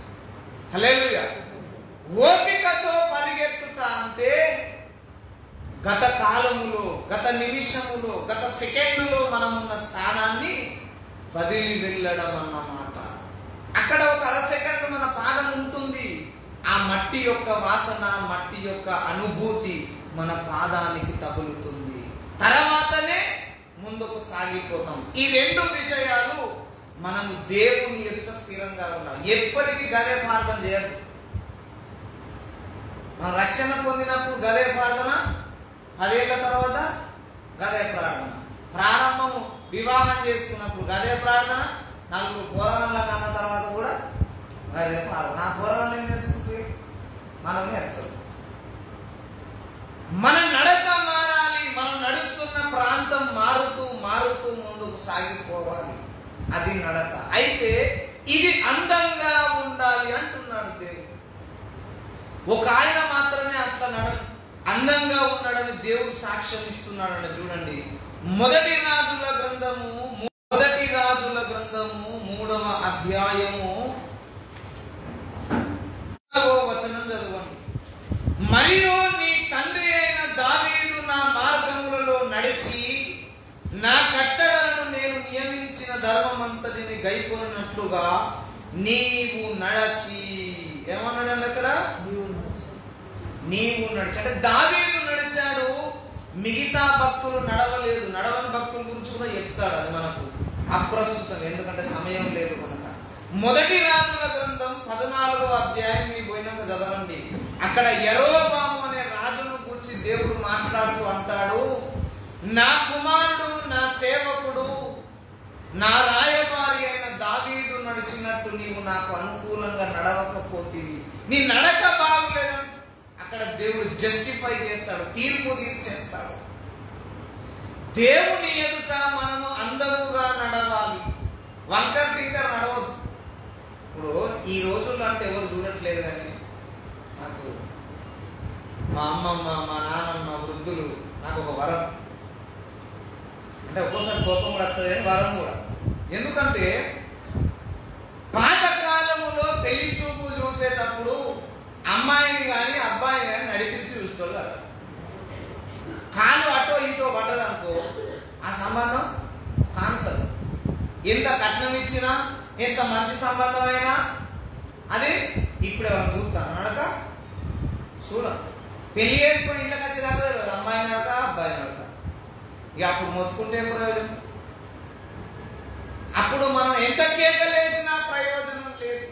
హల్లెలూయా. ఓపికతో పరిగెత్తుట అంటే గత కాలములో, గత నిమిషములో, గత సెకండ్లో మనం ఉన్న స్థానాన్ని వదిలి వెళ్ళడం అన్నమాట. అక్కడ ఒక అర సెకండ్ మన పాదం ఉంటుంది. ఆ మట్టి యొక్క వాసన, మట్టి యొక్క అనుభూతి మన పాదానికి తగులుతుంది. తర్వాతనే ముందుకు సాగిపోతాం. ఈ రెండు విషయాలు మనము దేవుని ఎదుట స్థిరంగా ఉండాలి. ఎప్పటికీ గదే ప్రార్థన చేయదు. మన రక్షణ పొందినప్పుడు గదే ప్రార్థన, 10 ఏళ్ల తర్వాత గదే ప్రార్థన, ప్రారంభము వివాహం చేసుకున్నప్పుడు గదే ప్రార్థన, 4 పోరాళ్ళ కన్న తర్వాత కూడా గదే ప్రార్థన. ఆ పోరాళ్ళు ఏం చేసుకుంటే మనం నేర్పుతాం. మన నడక మారాలి. మనం నడుస్తున్న ప్రాంతం మారుతూ మారుతూ ముందుకు సాగిపోవాలి. అది నడక. అయితే ఇది అందంగా ఉండాలి అంటున్నాడు దేవుడు. ఒక ఆయన మాత్రమే అట్లా అందంగా ఉన్నాడని దేవుడు సాక్ష్యం ఇస్తున్నాడని చూడండి. మొదటి రాజుల గ్రంథము 3వ అధ్యాయము 4వ వచనం చదవండి. మరియు నీ తండ్రి అయిన దావీదు నా మార్గములలో నడిచి నా కట్టడలను నేను నియమించిన ధర్మమంతటిని గైకొన్నట్లుగా నీవు నడచి. ఏమన్నాడు అక్కడ? నీవు నడిచి. అంటే దావీదు నడిచాడు, మిగతా భక్తులు నడవలేదు. నడవని భక్తుల గురించి కూడా చెప్తాడు. అది మనకు అప్రస్తుతం, ఎందుకంటే సమయం లేదు కనుక. మొదటి రాజుల గ్రంథం 14వ అధ్యాయం మీకు పోయినాక చదవండి. అక్కడ యెరోబాము అనే రాజును గురించి దేవుడు మాట్లాడుతూ అంటాడు, నా కుమారుడు, నా సేవకుడు, నా రాయబారి అయిన దావీదు నడిచినట్టు నీవు నాకు అనుకూలంగా నడవకపోతేవి. నీ నడక బాగులేదు. అక్కడ దేవుడు జస్టిఫై చేస్తాడు, తీర్పు తీర్చేస్తాడు. దేవుని ఎదుట మనము అందముగా నడవాలి, వంకర్ టింకర్ నడవద్దు. ఇప్పుడు ఈ రోజుల్లో అంటే ఎవరు చూడట్లేదు, కానీ నాకు మా అమ్మమ్మ, మా నాన్నమ్మ, వృద్ధులు నాకు ఒక వరం. అంటే ఒక్కోసారి కోపం కూడా వస్తుంది, వరం కూడా. ఎందుకంటే పాతకాలములో పెళ్లి చూపు చూసేటప్పుడు అమ్మాయిని కానీ అబ్బాయిని కానీ నడిపించి చూసుకోవాలి. కాలు అటో ఇటో పడ్డదనుకో ఆ సంబంధం కాన్సర్. ఎంత కట్నం ఇచ్చినా, ఎంత మంచి సంబంధమైనా అది ఇప్పుడు ఎవరు చూస్తాను నడక చూడ. పెళ్లి చేసుకొని ఇంట్లోకి వచ్చేదాకా తెలియదు అమ్మాయిని నడక అబ్బాయిని నడక. ఇక అప్పుడు మొత్తుకుంటే ప్రయోజనం. అప్పుడు మనం ఎంత కేకలేసినా ప్రయోజనం లేదు.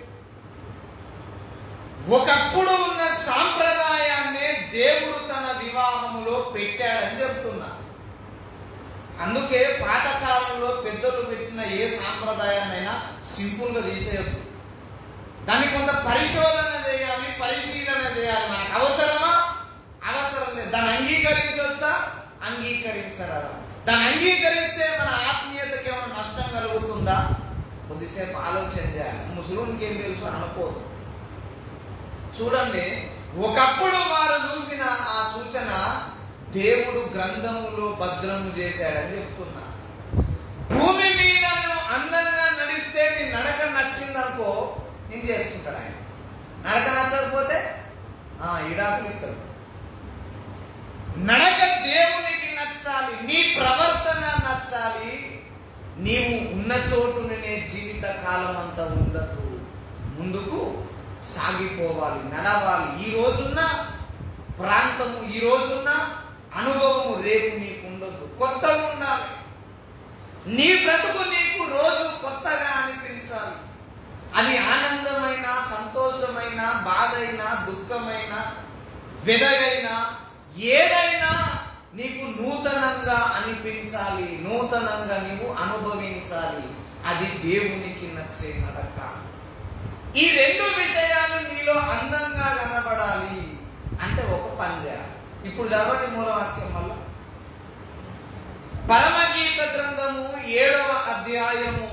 ఒకప్పుడు ఉన్న సాంప్రదాయాన్ని దేవుడు తన వివాహములో పెట్టాడని చెప్తున్నా. అందుకే పాతకాలంలో పెద్దలు పెట్టిన ఏ సాంప్రదాయాన్నైనా సింపుల్గా తీసేయద్దు. దాన్ని కొంత పరిశోధన చేయాలి, పరిశీలన చేయాలి. మనకు అవసరమా? అవసరం లేదు. దాన్ని అంగీకరించవచ్చా? అంగీకరించరాదా? దాన్ని అంగీకరిస్తే మన ఆత్మీయతకి ఏమైనా నష్టం కలుగుతుందా? కొద్దిసేపు ఆలోచన చేయాలి. ముస్లింకి ఏం తెలుసు అనుకోదు. చూడండి, ఒకప్పుడు వారు చూసిన ఆ సూచన దేవుడు గ్రంథములో భద్రము చేశాడని చెప్తున్నా. భూమి మీద నువ్వు అందంగా నడిస్తే నీ నడక నచ్చిందనుకో, నేను చేసుకుంటాడు ఆయన. నడక నచ్చకపోతే ఇడాకులు ఇస్తాడు. నడక దేవునికి నచ్చాలి, నీ ప్రవర్తన నచ్చాలి. నీవు ఉన్న చోటునే జీవిత కాలం అంతా ఉండదు, ముందుకు సాగిపోవాలి, నడవాలి. ఈ రోజున్న ప్రాంతము, ఈ రోజున్న అనుభవము రేపు నీకు ఉండదు, కొత్తగా ఉండాలి. నీ బ్రతుకు నీకు రోజు కొత్తగా అనిపించాలి. అది ఆనందమైన, సంతోషమైన, బాధైన, దుఃఖమైన, వెదగైన, ఏదైనా నీకు నూతనంగా అనిపించాలి, నూతనంగా నీవు అనుభవించాలి. అది దేవునికి నచ్చే నడక. ఈ రెండు విషయాలు నీలో అందంగా కనబడాలి అంటే ఒక పని చేయాలి. ఇప్పుడు చదవండి మూలవాక్యం మళ్ళా. పరమగీత గ్రంథము 7వ అధ్యాయము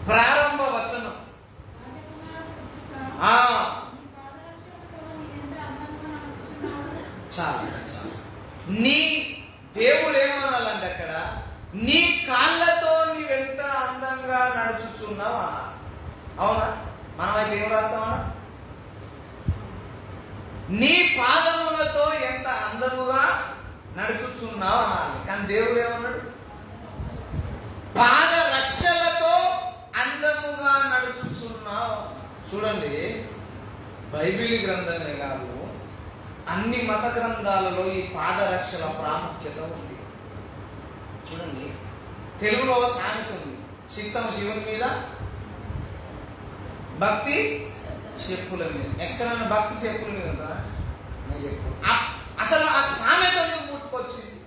ప్రారంభ వచనం. చాలా నీ దేవుడు ఏమనాలంటే అక్కడ, నీ కాళ్ళతో నీవెంత అందంగా నడుచుచున్నావు అనాలి. అవునా? మనమైతే ఏం రాస్తామన్నా? నీ పాదములతో ఎంత అందముగా నడుచుచున్నావు అనాలి. కానీ దేవుడు ఏమన్నాడు? పాద రక్షలతో అందముగా నడుచుచున్నావు. చూడండి, బైబిల్ గ్రంథమే కాదు, అన్ని మత గ్రంథాలలో ఈ పాదరక్షల ప్రాముఖ్యత ఉంది. చూడండి, తెలుగులో సామెత ఉంది, చిత్తం శివుని మీద, భక్తి చెప్పుల మీద. ఎక్కడైనా భక్తి చెప్పుల మీద ఉందా? నేను చెప్పు. అసలు ఆ సామెత ఎందుకు పుట్టుకొచ్చింది?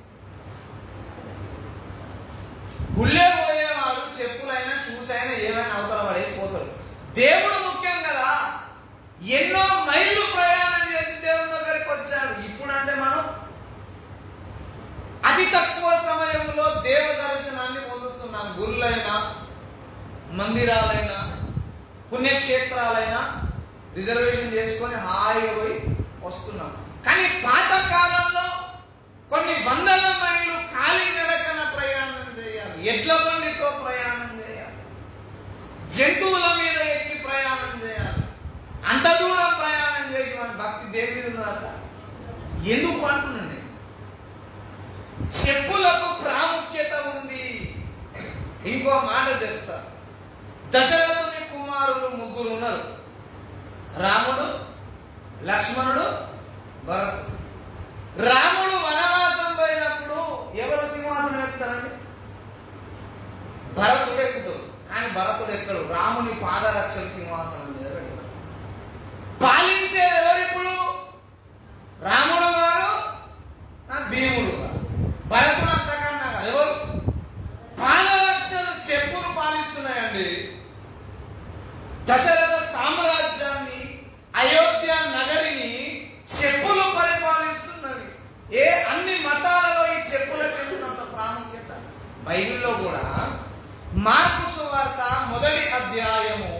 గుళ్ళే పోయేవాడు చెప్పులైనా షూస్ అయినా ఏమైనా అవతల పడేసిపోతాడు. దేవుడు ముఖ్యం కదా. ఎన్నో మైళ్ళు ప్రయాణం చేసి దేవుని దగ్గరికి వచ్చాడు. ఇప్పుడు అంటే మనం అతి తక్కువ సమయంలో దేవ దర్శనాన్ని పొందుతున్నాం. గుళ్ళైనా, మందిరాలైనా, పుణ్యక్షేత్రాలైనా రిజర్వేషన్ చేసుకొని హాయిగా పోయి వస్తున్నాం. కానీ పాతకాలంలో కొన్ని వందల మైళ్ళు ఖాళీ నడకన ప్రయాణం చేయాలి, ఎడ్ల బండితో ప్రయాణం చేయాలి, జంతువుల మీద ఎక్కి ప్రయాణం చేయాలి. అంత దూరం ప్రయాణం చేసి మన భక్తి దేని మీద ఉన్నదట? ఎందుకు అంటున్నాను నేను? చెప్పులకు ప్రాముఖ్యత ఉంది. ఇంకో మాట చెప్తా. దశరథుని కుమారులు 3 ఉన్నారు. రాముడు, లక్ష్మణుడు, భరతుడు. రాముడు వనవాసం పోయినప్పుడు ఎవరు సింహాసనం ఎక్కుతారండి? భరతుడు ఎక్కుతాడు. కానీ భరతుడు ఎక్కడు, రాముని పాదరక్షల సింహాసనం మీద పెడతాడు. పాలించేది ఎవరిప్పుడు? రాముడు గారు, భీముడు గారు. భరతుడు అంతకన్నా కాదు. ఎవరు? పాదరక్షలు చెప్పులు పాలిస్తున్నాయండి. దశరథ సామ్రాజ్యాన్ని, అయోధ్య బైబిల్లో కూడా మార్కు సువార్త మొదటి అధ్యాయము,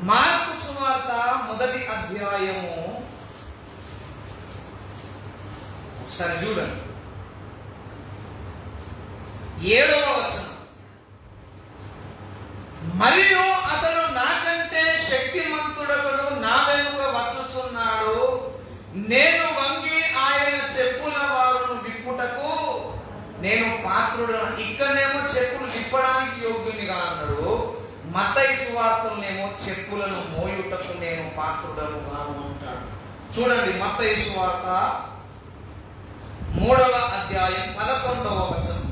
మార్కు సువార్త మొదటి అధ్యాయము ఒకసారి చూడండి, 7వ వచనం. మరియు అతడు నాకంటే శక్తిమంతుడొకడు నా వెనుక వచ్చుచున్నాడు, నేను వంగి ఆయన చెప్పుల వారును విప్పుటకు నేను పాత్రుడు. ఇక్కడనేమో చెప్పులు విప్పడానికి యోగ్యునిగా అన్నాడు, మత్తయి సువార్తలనేమో చెప్పులను మోయుటకు నేను పాత్రుడను గాను అంటాడు. చూడండి, మత్తయి సువార్త 3వ అధ్యాయం 11వ వచనం.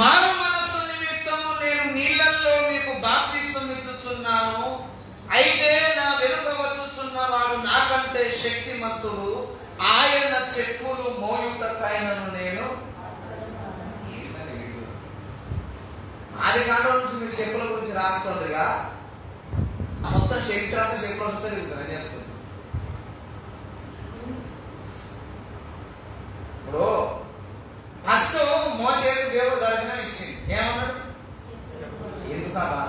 మానవ మనస్సు నిమిత్తము నేను నీళ్ళల్లో మీకు బాప్తిస్మం ఇచ్చుచున్నాను, అయితే నా వెనుక వచ్చుచున్నవాడు నాకంటే శక్తిమంతుడు, ఆయన చెప్పులు మోయుటకైనను నేను. ఆది కాండం నుంచి మీరు చెప్పుల గురించి రాస్తుందిగా, మొత్తం చరిత్ర అంతా చెప్పుల చుట్టూ తిరుగుతారని చెప్తుంది. ఇప్పుడు ఫస్ట్ మోషేకు దేవుడు దర్శనం ఇచ్చింది, ఏమన్నాడు? ఎందుకా బాధ?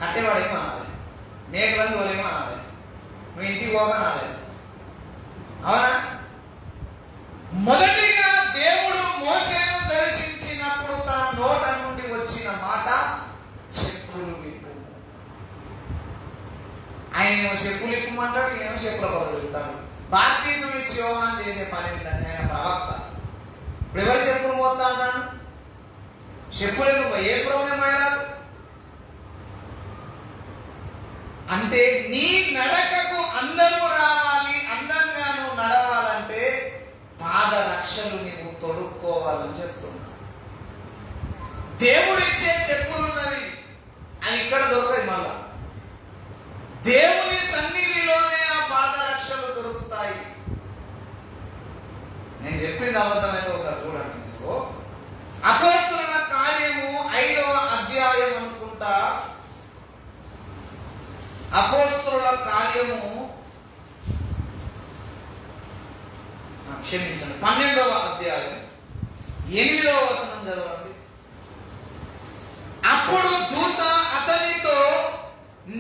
కట్టేవాడేమో అనాలి, మేకలను తోలేమో అనాలి, నువ్వు ఇంటికి పోకనాలి, అవునా? మొదటిగా దేవుడు మోషేను దర్శించినప్పుడు తన నోట నుండి వచ్చిన మాట చెప్పులు విప్పు. ఆయన ఏమో చెప్పులు విప్పమంటాడు, ఏమో చెప్పుల పగలుగుతాడు. బాప్తిజం ఇచ్చి యోహాను చేసే పని ఏంటంటే ఆయన ప్రవక్త. ఇప్పుడు ఎవరు చెప్పులు మోస్తా అంటాడు? చెప్పులు ఎందుకు? ఏ ప్రభునే మోయరాదు అంటే నీ నడకకు అందము రావాలి, అందంగాను నడవాలంటే పాదరక్షలు నీవు తొడుక్కోవాలని చెప్తున్నా. దేవుడిచ్చే చెప్పులున్నవి అవి ఇక్కడ దొరకాయి. మళ్ళా దేవుని సన్నిధిలోనే ఆ పాదరక్షలు దొరుకుతాయి. నేను చెప్పింది అబద్ధమైతే ఒకసారి చూడండి. మీకు అపోస్తలుల కార్యము 5వ అధ్యాయం అనుకుంటా, అపోస్తలుల కార్యము క్షమించండి 12వ అధ్యాయం 8వ వచనం చదవండి. అప్పుడు దూత అతనితో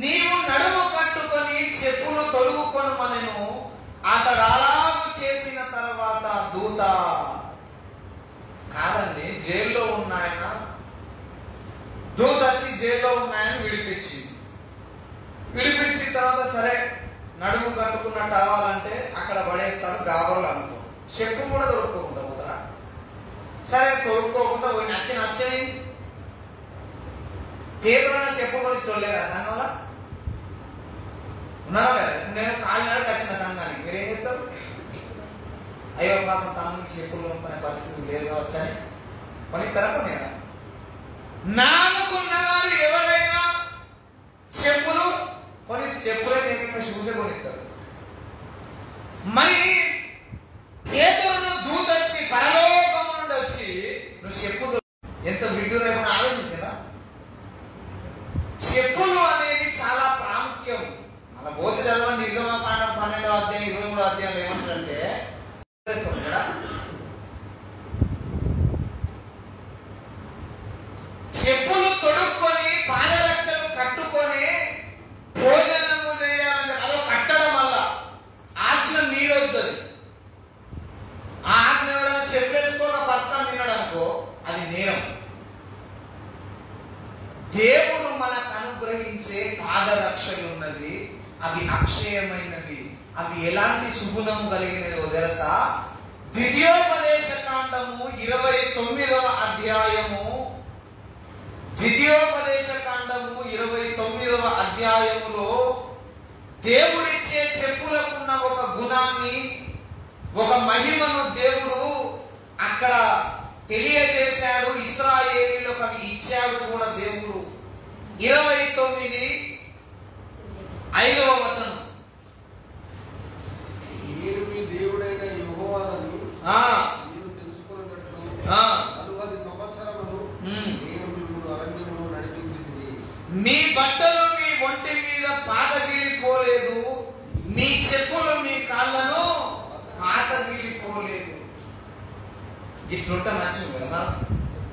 నీవు నడుము కట్టుకొని చెప్పులు తొడుగుకొనుమనెను. అతడు అలాగు చేసిన తర్వాత దూత కాదండి, జైల్లో ఉన్నాయన దూత వచ్చి జైల్లో ఉన్నాయని విడిపించిన తర్వాత సరే నడుము కట్టుకున్నట్టు అవ్వాలంటే అక్కడ పడేస్తారు గాబర్లు అనుకో. చెప్పు కూడా తొడుక్కోకుండా పోతారా? సరే తొడుక్కోకుండా పోయి నచ్చిన నష్టమే. పేదలన్నా చెప్పుకొని తొలేరా సంఘంలో ఉన్నారా లేదా? నేను కాలినాడు వచ్చిన సంఘానికి మీరేం చెప్తారు? అయ్యో పాపం తమ్మునికి చెప్పులు కొనుక్కునే పరిస్థితి లేదు కావచ్చని కొనిస్తారా? కొనేరా? నానుకున్న వారు ఎవరైనా చెప్పులు కొని చెప్పులే చూసే కొనిస్తారు. మరి పేదలను దూత వచ్చి పరలోకం నుండి వచ్చి నువ్వు చెప్పులు ఎంత విడ్డూరం ఏమైనా ఆలోచించరా? చెప్పులు అనేది చాలా ప్రాముఖ్యం. అలా బోధ చదవండి, 12వ అధ్యాయం 23వ అధ్యాయం ఏమంటారంటే చెప్పులు తొడుక్కొని పాదరక్షలు కట్టుకొని భోజనము చేయాలంటే అదో కట్టడం వల్ల ఆజ్ఞ మీరవుతుంది. ఆ ఆజ్ఞ ఎవడైనా చెప్పేసుకోవడం బస్తాను తినడం అనుకో, అది నేరం. దేవుడు మనకు అనుగ్రహించే పాదరక్షలు ఉన్నవి, అవి అక్షయమైనవి. అవి ఎలాంటి సుగుణము కలిగినవో తెలుసా? ద్వితీయోపదేశ కాండము 29వ అధ్యాయము, ద్వితీయోపదేశ కాండము 29వ అధ్యాయములో దేవుడిచ్చే చెప్పులకున్న ఒక గుణాన్ని, ఒక మహిమను దేవుడు అక్కడ తెలియజేశాడు. ఇశ్రాయేలీయులకు అవి ఇచ్చాడు కూడా దేవుడు. 29:5వ వచనం. మీరు మీ దేవుడైన యెహోవాను మీరు తెలుసుకున్నట్లు 40 సంవత్సరములు నేను మిమ్మల్ని అరణ్యములో నడిపించింది. మీ బట్టలు మీ ఒంటి మీద పాతగిలిపోలేదు, మీ చెప్పులు మీ కాళ్ళను పాతగిలిపో ఇట్లుంటే మంచిది కదా.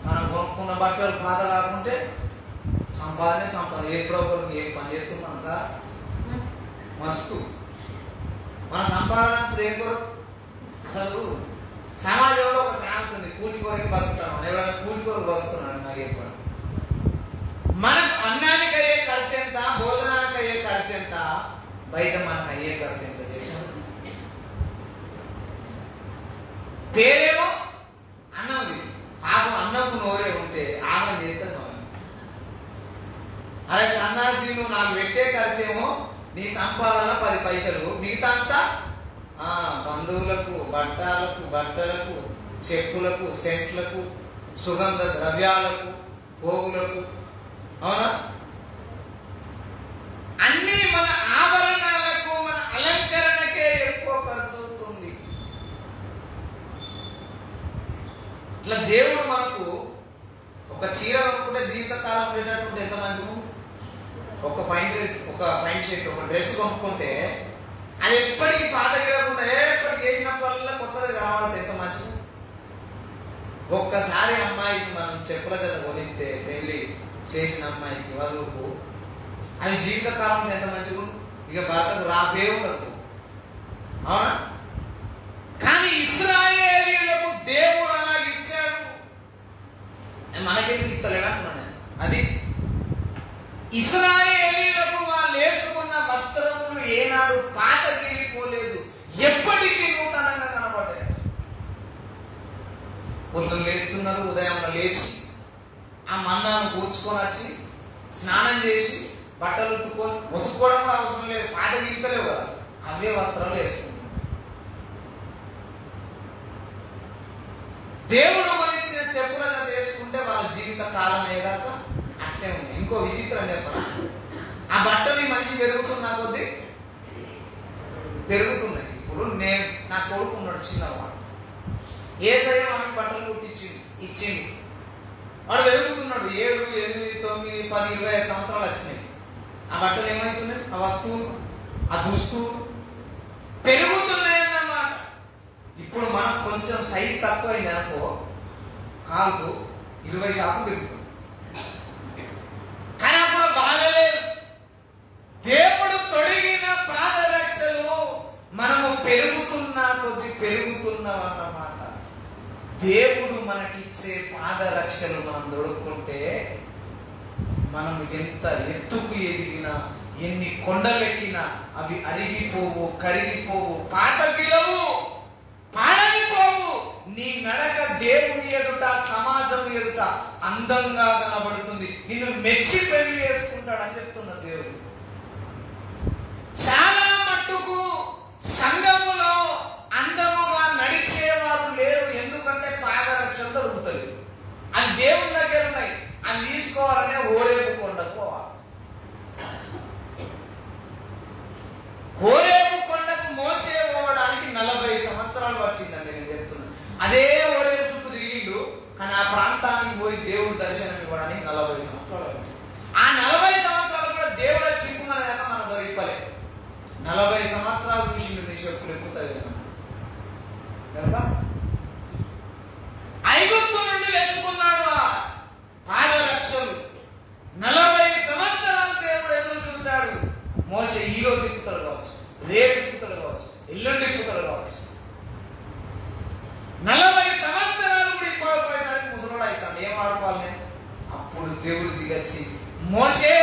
మనం కొనుక్కున్న బట్టలు పాత కాకుంటే సంపాదన వేసుకోవడానికి ఏం పని చేస్తున్నాం కదా మస్తు. మన సంపాదన ఏం కొరకు? అసలు సమాజంలో ఒక సామెత ఉంది, కూటి కొరకు బతుకుతాను. ఎవరైనా కూటి కొరకు బతుకుతున్నాడు నాకు చెప్పాడు. మనకు అన్నానికి అయ్యే ఖర్చు ఎంత, భోజనానికి అయ్యే ఖర్చు ఎంత, బయట మనకు అయ్యే ఖర్చు ఎంత చెప్పాను. పేరేమో అన్నం, పాపం అన్నంకు నోరే ఉంటే ఆమె చేస్తాను. అరే సన్నాసి, నువ్వు నాకు పెట్టే ఖర్చేమో నీ సంపాదన 10 పైసలు, మిగతా అంతా బంధువులకు, బట్టలకు, చెప్పులకు, సెంట్లకు, సుగంధ ద్రవ్యాలకు, పోగులకు, అవునా, అన్నీ మన ఆభరణాలకు, మన అలంకరణకే ఎక్కువ ఖర్చు అవుతుంది. ఇట్లా దేవుడు మనకు ఒక చీర కొనుక్కుంటే జీవితకాలం ఉండేటటువంటి ఎంత మంచిగా, ఒక ప్యాంట్ షర్ట్, ఒక డ్రెస్ కొనుక్కుంటే అది ఎప్పటికీ పాతగిరకుండా ఎప్పటికి వేసినప్పుడల్లా కొత్తగా కావాలి, ఎంత మంచిగా. ఒక్కసారి అమ్మాయికి మనం చెప్పుల జత కొనిస్తే, పెళ్లి చేసిన అమ్మాయికి, వధువుకు, అది జీవితకాలం ఎంత మంచిగా, ఇక భర్తకు రాపే ఉండదు, అవునా. కానీ ఇశ్రాయేలీయులకు దేవుడు అలాగే ఇచ్చాడు, మనకెందుకు ఇస్తలేనంటున్నాను. అది ఇశ్రాయేలీయులకు వాళ్ళు వేసుకున్న వస్త్రములు ఏనాడు పాతగిరిపోలేదు, ఎప్పటికీ నూతనంగా కనబడ్డాయి. పొద్దున్న లేస్తున్నారు, ఉదయంలో లేచి ఆ మన్నాను కూర్చుకొని వచ్చి స్నానం చేసి బట్టలు ఉతుక్కోవడం కూడా అవసరం లేదు, పాతగిరితలేవు కదా, అవే వస్త్రాలు వేసుకుంటున్నారు. దేవుడు గురించిన చెప్పులను వేసుకుంటే వాళ్ళ జీవిత కాలం ఏదాకా అట్లే ఉన్నాయి. ఇంకో విచిత్రం చెప్పండి, ఆ బట్టలు మనిషి పెరుగుతున్నా కొద్దీ పెరుగుతున్నాయి. ఇప్పుడు నా కొడుకు ఉన్నాడు, చిన్నవాడు, యేసయ్య వానికి బట్టలు ఇచ్చింది, వాడు పెరుగుతున్నాడు. 7, 8, 9, 10, 25 సంవత్సరాలు వచ్చినాయి. ఆ బట్టలు ఏమవుతున్నాయి, ఆ వస్తువులు, ఆ దుస్తువులు పెరుగుతున్నాయి అన్నమాట. ఇప్పుడు మనకు కొంచెం సైజు తక్కువైందనుకో, కాలుకు 20 శాతం పెరుగుతుంది. కానీ అప్పుడు బాగలేదు. దేవుడు తొడిగిన పాదరక్షలు మనము పెరుగుతున్నా కొద్ది పెరుగుతున్నాం అన్నమాట. దేవుడు మనకిచ్చే పాదరక్షలు మనం దొరుకుంటే మనం ఎంత ఎత్తుకు ఎదిగినా, ఎన్ని కొండలెక్కినా అవి అరిగిపోవు, కరిగిపోవు, పాతగిలవు, పాడైపోవు. నీ నడక దేవుని ఎదుట, సమాజం ఎదుట అందంగా కనబడుతుంది. నిన్ను మెచ్చి పెళ్లి చేసుకుంటాడని చెప్తున్న దేవుడు. చాలా మట్టుకు సంఘములో అందముగా నడిచేవారు లేరు, ఎందుకంటే పాదరక్షలు దొరుకుతలేదు. అది దేవుని దగ్గర ఉన్నాయి, అది తీసుకోవాలనే ఓరేపు కొండకు పోవాలి. ఓరేపు కొండకు మోసే పోవడానికి 40 సంవత్సరాలు పట్టిందండి. నేను చెప్తున్నాను, అదే ఓరేపు చుట్టూ తిరిగిండు, కానీ ఆ ప్రాంతానికి పోయి దేవుడు దర్శనం ఇవ్వడానికి 40 సంవత్సరాలు పట్టింది. ఆ 40 సంవత్సరాలు కూడా దేవుడు చిక్కుమనే దాకా మనం దొరికలేదు. 40 సంవత్సరాలు చూసిండు, నీ చెప్పులు ఎక్కుతాయి తెలుసా. ఐగుప్తు నుండి తెచ్చుకున్నాడు ఆ పాదరక్షలు. 40 సంవత్సరాలు దేవుడు ఎదురు చూశాడు. మోసే ఈ రోజు ఎక్కుతాడు కావచ్చు, రేపు ఎక్కుతాడు కావచ్చు, ఎల్లుండి ఎక్కుతాడు కావచ్చు. 40 సంవత్సరాలు కూడా ఇప్పటిపోయేసరికి ముసలోడు అవుతాడు. ఏం ఆడుకోవాలి నేను? అప్పుడు దేవుడు దిగచ్చి, మోసే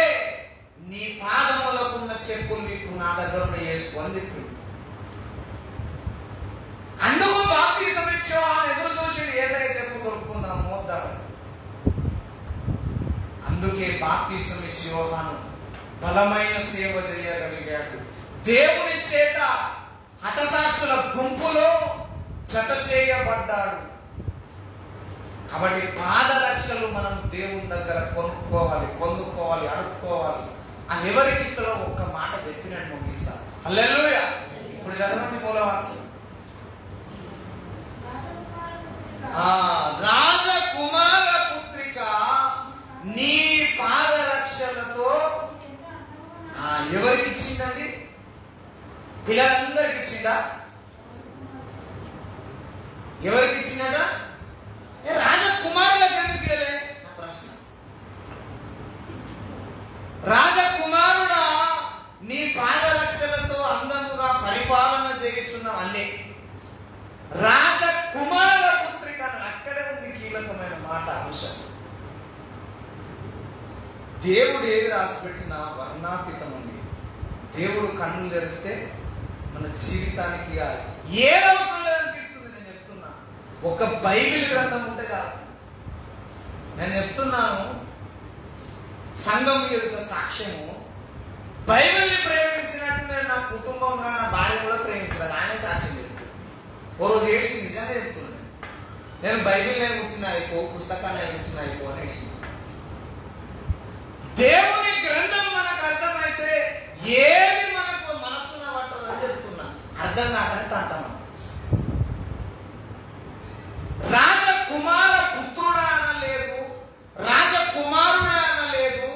నీ పాదములకున్న చెప్పులు నీకు నా దగ్గర వేసుకో అని చెప్పిండు. అందుకు బాప్తిసం ఇచ్చేవాళ్ళని ఎదురు చూసి యేసయ్య చెప్పు కొనుక్కుందాం మోద్దాం. అందుకే బాప్తిసం ఇచ్చి యోహాను బలమైన సేవ చేయగలిగాడు. దేవుని చేత హతసాక్షుల గుంపులో జత చేయబడ్డాడు. కాబట్టి పాదరక్షలు మనం దేవుని దగ్గర కొనుక్కోవాలి, పొందుకోవాలి, అడుక్కోవాలి. అని ఎవరికి ఇస్తాడో ఒక్క మాట చెప్పినట్టు ముగిస్తాను. హల్లెలూయా. ఇప్పుడు చదవండి మూలవాక్యం. రాజకుమార పుత్రిక నీ పాదరక్షలతో ఎవరికి ఇచ్చిందండి? పిల్లలందరికి ఇచ్చిందా? ఎవరికి ఇచ్చిందట? రాజకుమారులకు ఎందుకు ఇవ్వలే నా ప్రశ్న. రాజకుమారుడా, నీ పాదరక్షలతో అందముగా పరిపాలన చేయుచున్నావు అల్లే. రాజకుమార పుత్రిక అక్కడే ఉంది కీలకమైన మాట, అంశం. దేవుడు ఏది రాసిపెట్టినా వర్ణాతీతం అండి. దేవుడు కన్నులు తెరిస్తే మన జీవితానికి ఏ అవసరం లేదనిపిస్తుంది. నేను చెప్తున్నా, ఒక బైబిల్ గ్రంథం ఉంటే కాదు. నేను చెప్తున్నాను, సంఘం ఎదుట సాక్ష్యము, బైబిల్ని ప్రేమించినట్టు నేను నా కుటుంబంగా నా భార్య కూడా ప్రేమించలేదు. ఆయనే సాక్ష్యం చెప్తాను. ఓ రోజు ఏడ్చి నిజంగా చెప్తున్నాను, నేను బైబిల్ కూర్చున్నా అయిపో, పుస్తకాన్ని కూర్చున్నా అయిపో అని ఏడ్చిన. దేవుని గ్రంథం మనకు అర్థమైతే ఏది మనకు మనస్సున పట్టదని చెప్తున్నా. అర్థం కాదని తంటాం. రాజకుమార పుత్రుడా అనలేదు, రాజకుమారుడా అనలేదు,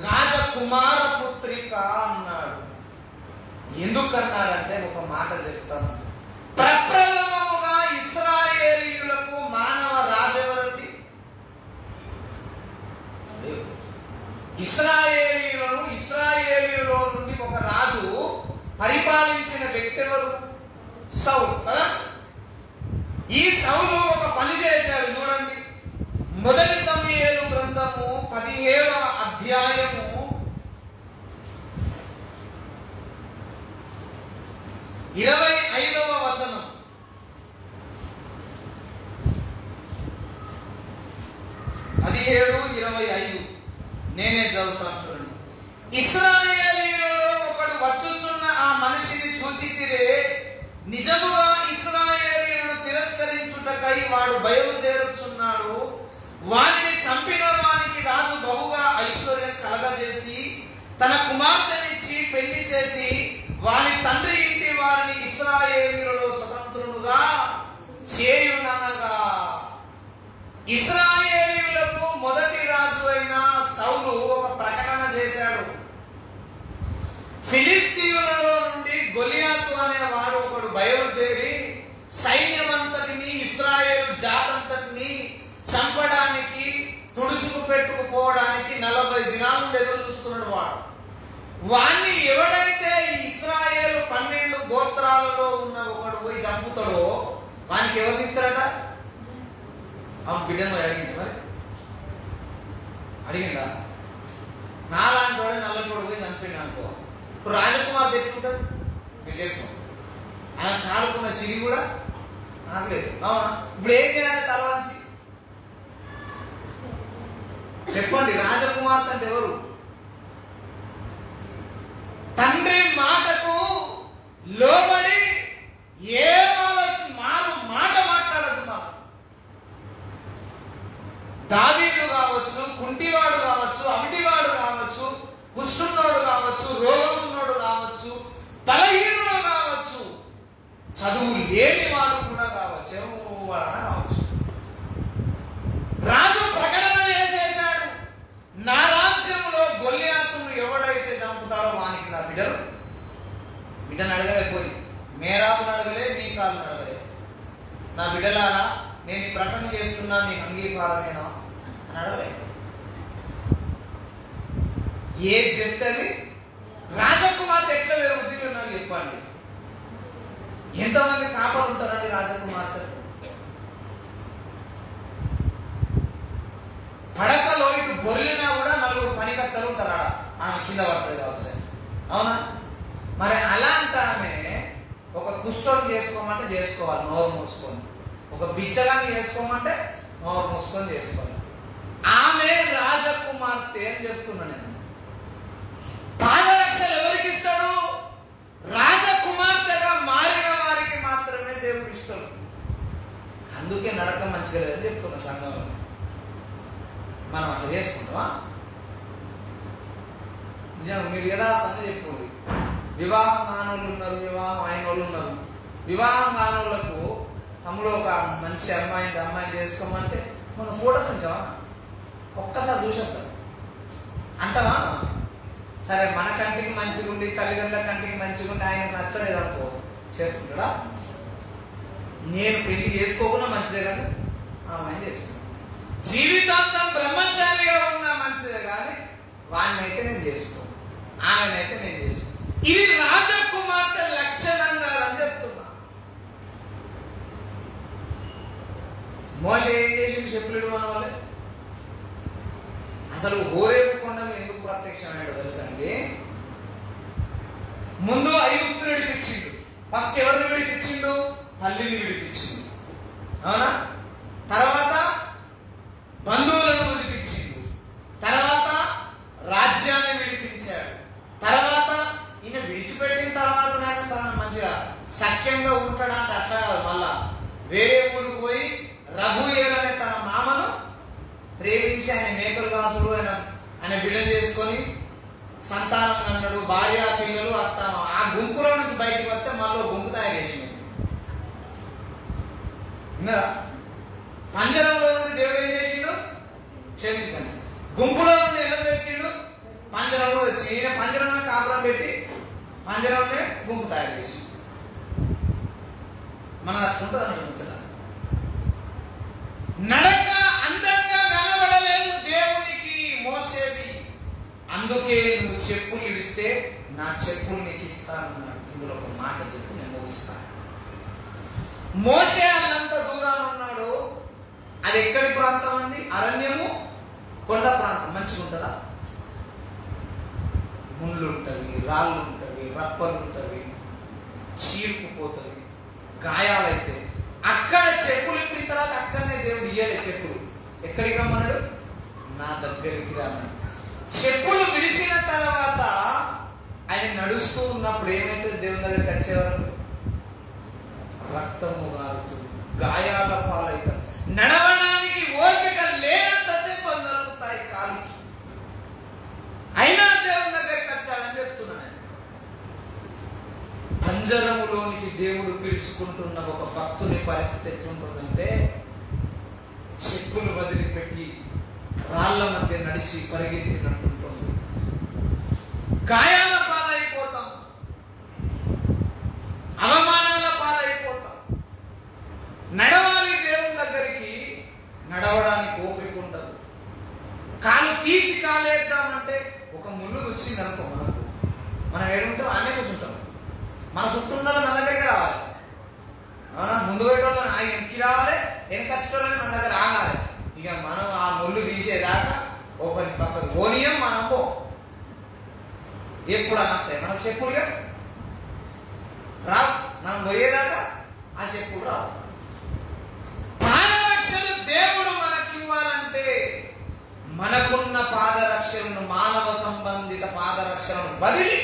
రాజకుమార పుత్రిక అన్నాడు. ఎందుకన్నాడంటే ఒక మాట చెప్తాను. ప్రప్రథమముగా ఇశ్రాయేలీయులకు మానవ రాజెవరండి? ఇశ్రాయేలీయుల నుండి ఒక రాజు పరిపాలించిన వ్యక్తి ఎవరు? సౌలు కదా. ఈ సౌలు ఒక పని చేశాడు. చూడండి, మొదటి సమూయేలు గ్రంథము 17వ అధ్యాయము 25వ వచనం. 17:25 నేనే చదువుతాను చూడండి. ఇశ్రాయేలీయులలో ఒకడు వచ్చుచున్న ఆ మనిషిని చూచితిరే, నిజముగా ఇశ్రాయేలీయులను తిరస్కరించుటకై వాడు బయలుదేరుచున్నాడు. వారిని చంపిన వానికి రాజు బహుగా ఐశ్వర్యం కలగజేసి తన కుమార్తెనిచ్చి పెళ్లి చేసి వారి తండ్రి ఇంటి వారిని ఇశ్రాయేలీయులలో స్వతంత్రులుగా చేయుననగా. ఇశ్రాయేలీయులకు మొదటి రాజు అయిన సౌలు ఒక ప్రకటన చేశాడు. ఫిలిస్తీయులలో నుండి గొలియాతు అనేవాడు ఒకడు బయలుదేరి సైన్యమంతటిని, ఇశ్రాయేలు జాతంతటిని చంపడానికి, తుడుచుకు పెట్టుకుపోవడానికి 40 దినాల నుండి ఎదురు చూస్తున్నాడు. వాణ్ణి ఎవడైతే ఇశ్రాయేలు 12 గోత్రాలలో ఉన్న ఒకడు పోయి చంపుతాడో వానికి ఎవరు ఇస్తారట? ఆ బిడ్డను అడిగింది. మరి అడిగిందా? నాలాంటి వాడు నల్లటోడు పోయి చంపిండు అనుకో, ఇప్పుడు రాజకుమార్ పెట్టుకుంటుంది. మీరు చెప్పు, ఆయన కాలుకున్న సిరి కూడా నాకు లేదు. ఇప్పుడు ఏం చేయాలి? తలవంచి చెప్పండి. రాజకుమార్తె అంటే ఎవరు? తండ్రి మాటకు లోబడి ఏ మాట మాట్లాడద్దు. మాకు దావీదు కావచ్చు, కుంటివాడు కావచ్చు, అవిటివాడు కావచ్చు, కుష్ఠున్నోడు కావచ్చు, రోగం ఉన్నోడు కావచ్చు, బలహీనుడు కావచ్చు, చదువు లేని వాడు కూడా కావచ్చు, ఎవడన్నా కావచ్చు. రాజు ప్రకటన చేసేశాడు, నా రాజ్యంలో గొల్లియాతును ఎవడైతే చంపుతాడో వానికి నా బిడ్డను అడగలేకపోయి, మేరాపును అడగలే, మీకాలను అడగలే. నా బిడ్డలారా, నేను ఈ ప్రకటన చేస్తున్నా, మీకు అంగీకారమేనా అని అడగలే. ఏది చెప్తుంది? రాజకుమార్తె ఎట్లా పెరుగుతుంది నాకు చెప్పండి. ఎంతమంది కాపలు ఉంటారండి రాజకుమార్తె? పడకలో ఇటు బొర్లినా కూడా 4 పనికత్తలు ఉంటారు. ఆమె కింద పడుతుంది కావచ్చు. అవునా? మరి అలాంటి ఆమె ఒక కుష్ఠోని చేసుకోమంటే చేసుకోవాలి, నోరు మూసుకొని. ఒక బిచ్చగాన్ని చేసుకోమంటే నోరు మూసుకొని చేసుకోవాలి. ఆమె రాజకుమార్తె అని చెప్తున్నా నేను. పాదరక్షలు ఎవరికి ఇస్తాడు? రాజకుమార్తెగా మారిన వారికి మాత్రమే దేవుడు ఇస్తాడు. అందుకే నడక మంచిగా లేదని చెప్తున్నా సంఘంలో. మనం అట్లా చేసుకుంటామా? నిజంగా మీరు యథార్థంగా చెప్పుకోండి. వివాహం కానోళ్ళు ఉన్నారు, వివాహం అయిన వాళ్ళు ఉన్నారు. వివాహం కానోళ్ళకు తమ్ముడు ఒక మంచి అమ్మాయిని చేసుకోమంటే మనం ఫోటో చూసావా? ఒక్కసారి చూసేద్దాం అంటావా? సరే, మన కంటికి మంచిగా ఉండి, తల్లిదండ్రుల కంటికి మంచిగా ఉండి ఆయన నచ్చలేదు అనుకో, చేసుకుంటాడా? నేను పెళ్లి చేసుకోకుండా మంచిదే కదా, ఆ అమ్మాయిని చేసుకుంటాను. జీవితాంతం బ్రహ్మచారిగా ఉన్న మంచిదే కానీ వాడినైతే నేను చేసుకోను, ఆమెనైతే నేను చేసుకోను. ఇది రాజకుమార్తె లక్షణంగా అని చెప్తున్నా. మోషే ఏం చేసింది చెప్పులు మన వాళ్ళే? అసలు హోరేబు కొండ మీద ఎందుకు ప్రత్యక్షమయ్యాడో తెలుసా అండి? ముందు ఐగుప్తుని విడిపించిండు. ఫస్ట్ ఎవరిని విడిపించిండు? తల్లిని విడిపించిండు, అవునా? తర్వాత బంధువులను విడిపించిండు, తర్వాత రాజ్యాన్ని విడిపించాడు. తర్వాత ఈయన విడిచిపెట్టిన తర్వాత మంచిగా సఖ్యంగా ఉంటాడంటే అట్లా కాదు. మళ్ళా వేరే ఊరికి పోయి రఘుయేలు అనే తన మామను ప్రేమించి ఆయన మేకలు కాసులు ఆయన బిడ్డను చేసుకొని సంతానం అన్నాడు, భార్య పిల్లలు అత్త. ఆ గుంపులో నుంచి బయటకు వస్తే మళ్ళీ గుంపు తయారు చేసింది. విన్నారా? పంజరంలో నుండి దేవుడు ఏం చేసిండు? క్షమించండి. గుంపులో నుండి ఎలా తెచ్చిండు? పంజరంలో వచ్చి ఈయన పంజరంలో కాపురం పెట్టి పంజరంలో గుంపు తయారు చేసిండు. మనకు అట్లుంటుంది అనిపించదా? నడక అందంగా కనబడలేదు దేవునికి మోసేది. అందుకే నువ్వు చెప్పులు ఇడిస్తే నా చెప్పులు నీకు ఇస్తానన్నాడు. ఇందులో ఒక మాట చెప్పి నేను ముగిస్తాను. మోసే అల్లంత దూరాన్ని ఉన్నాడు. అది ఎక్కడి ప్రాంతం అండి? అరణ్యము, కొండ ప్రాంతం. మంచిగా ఉంటుందా? ముళ్ళు ఉంటవి, రాళ్ళు ఉంటవి, రప్పలు ఉంటవి, చీరుకుపోతవి, గాయాలైతే. అక్కడ చెప్పులు ఇప్పిన తర్వాత అక్కడనే దేవుడు ఇయ్యాలి చెప్పులు. ఎక్కడికి రమ్మన్నాడు? నా దగ్గరికి రమ్మన్నాడు. చెప్పులు విడిచిన తర్వాత ఆయన నడుస్తూ ఉన్నప్పుడు ఏమైతే దేవుని దగ్గరికి వచ్చేవారు? రక్తము కారుతుంది, గాయాల పాలవుతారు, నడవడానికి ఓపిక లేనంత దెబ్బలు జరుగుతాయి కాలికి. అయినా దేవుని దగ్గరికి వచ్చాడని చెప్తున్నాను. పంజరములోనికి దేవుడు పిలుచుకుంటున్న ఒక భక్తుని పరిస్థితి ఎట్లుంటుందంటే, చెప్పులు వదిలిపెట్టి రాళ్ల మధ్య నడిచి పరిగెత్తినట్టుంటుంది. గాయాల పాలైపోతాం, అవమానాల పాలైపోతాం. నడవాలి దేవుని దగ్గరికి, నడవడానికి ఓపిక ఉండదు. కాలు తీసి కాలేద్దామంటే ఒక ముళ్ళు వచ్చింది అనుకో మనకు, మనం ఏడుంటాం ఆమె కూర్చుంటాం. మన చుట్టూ ఉన్న మన దగ్గరికి రావాలి, అవునా? ముందు పెట్టేవాళ్ళని వెనక్కి రావాలి, వెనకొచ్చేటోళ్ళని మన దగ్గర ఆగాలి. ఇక మనం ఆ ముళ్ళు తీసేదాకా ఓపెన్ పక్కకు ఓనియం మనం పో. ఎప్పుడు అన్నస్తాయి మనకు చెప్పులుగా రా, మనం పోయేదాకా ఆ చెప్పులు రావు. పాదరక్షలు దేవుడు మనకి ఇవ్వాలంటే మనకున్న పాదరక్షలను, మానవ సంబంధిత పాదరక్షలను వదిలి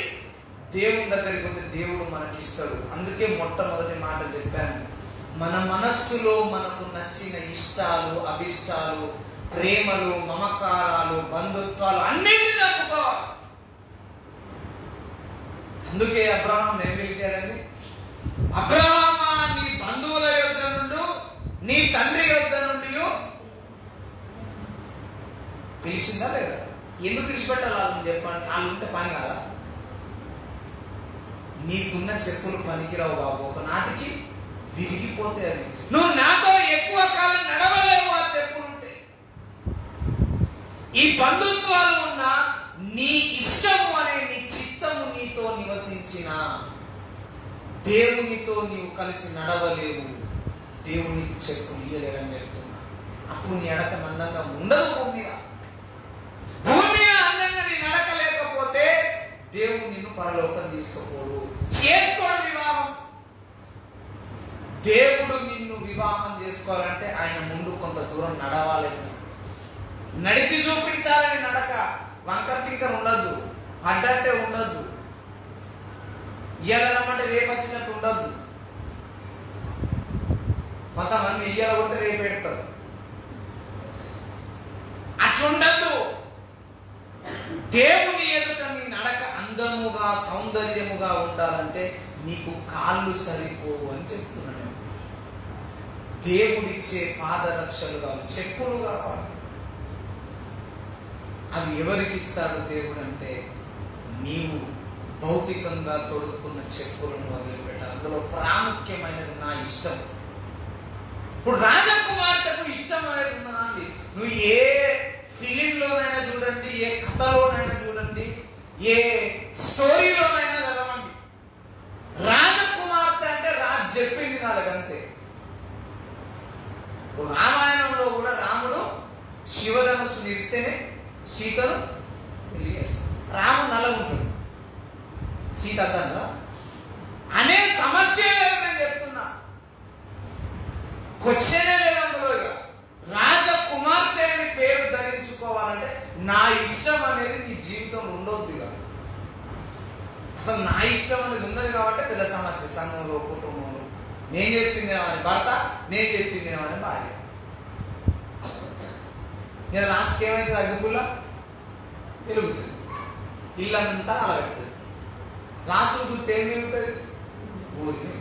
దేవుని దగ్గరికి పోతే దేవుడు మనకి ఇస్తాడు. అందుకే మొట్టమొదటి మాట చెప్పాను, మన మనస్సులో మనకు నచ్చిన ఇష్టాలు, అభిష్టాలు, ప్రేమలు, మమకారాలు, బంధుత్వాలు అన్నింటినీ తప్పుకోవాలి. అందుకే అబ్రహాం ఏం పిలిచారండి? అబ్రహామా, నీ బంధువుల యొద్ద నుండి, నీ తండ్రి యొద్ద నుండి పిలిచిందా లేదా? ఎందుకు విడిచిపెట్టాలి వాళ్ళని చెప్పండి? వాళ్ళు ఉంటే పని కాదా? నీకున్న చెప్పులు పనికిరావు బాబు, ఒకనాటికి విరిగిపోతే అని. నువ్వు నాతో ఎక్కువ కాలం నడవలేవు ఆ చెప్పులు ఉంటే. ఈ బంధుత్వాలు ఉన్న నీ ఇష్టము అనే నీ చిత్తము నీతో నివసించిన దేవునితో నీవు కలిసి నడవలేవు. దేవునికి చెప్పులు ఇయ్యలేరని చెప్తున్నా. అప్పుడు నీ నడక అందంగా ఉండదు. భూమి మీద అందంగా నీ నడక లేకపోతే దేవుడు నిన్ను పరలోకం తీసుకుపోడు, చేసుకోడు వివాహం. దేవుడు నిన్ను వివాహం చేసుకోవాలంటే ఆయన ముందు కొంత దూరం నడవాలి, నడిచి చూపించాలని. నడక వంకర టింకర్ ఉండద్దు, అడ్డంటే ఉండద్దు, ఇయ్యాలన్నమాట రేపు వచ్చినట్టు ఉండద్దు. కొంతమంది ఇయ్యాల కొడితే రేపు పెడతారు, అట్లుండద్దు. దేవుని ఎదుట నీ నడక అందముగా, సౌందర్యముగా ఉండాలంటే నీకు కాళ్ళు సరిపోవు అని చెప్తున్నాను. దేవుడిచ్చే పాదరక్షలు కావాలి, చెప్పులు కావాలి. అవి ఎవరికి ఇస్తాడు దేవుడు అంటే, నీవు భౌతికంగా తొడుక్కున్న చెప్పులను వదిలిపెట్టాలి. అందులో ప్రాముఖ్యమైనది నా ఇష్టం. ఇప్పుడు రాజకుమార్తెకు రాజుకు ఇష్టం అనేది ఉన్నదండి. నువ్వు ఏ ఫిలింలోనైనా చూడండి, ఏ కథలోనైనా చూడండి, ఏ స్టోరీలోనైనా చదవండి, రాజకుమార్తె అంటే రాజు చెప్పింది నాలుగంతే. రామాయణంలో కూడా రాముడు శివధనుస్సు నిరితేనే సీతను పెళ్లి చేస్తాడు. రాముడు నల్ల ఉంటాడు, సీత అద్దంగా అనే సమస్య లేదు. నేను చెప్తున్నా, క్వశ్చనే లేదు అందులో. ఇక రాజకుమార్తె అని పేరు ధరించుకోవాలంటే నా ఇష్టం అనేది నీ జీవితంలో ఉండొద్దుగా. అసలు నా ఇష్టం అనేది ఉన్నది కాబట్టి పెద్ద సమస్య. సంఘంలో, కుటుంబంలో నేను చెప్పింది వారి భర్త, నేను చెప్పింది వారి భార్య. నేను లాస్ట్కి ఏమైంది? అగ్గిపుల్ల వెలుగుతుంది, ఇల్లంతా అలా పెడుతుంది. లాస్ట్ చూస్తే ఏమి ఉంటుంది? ఊరిని.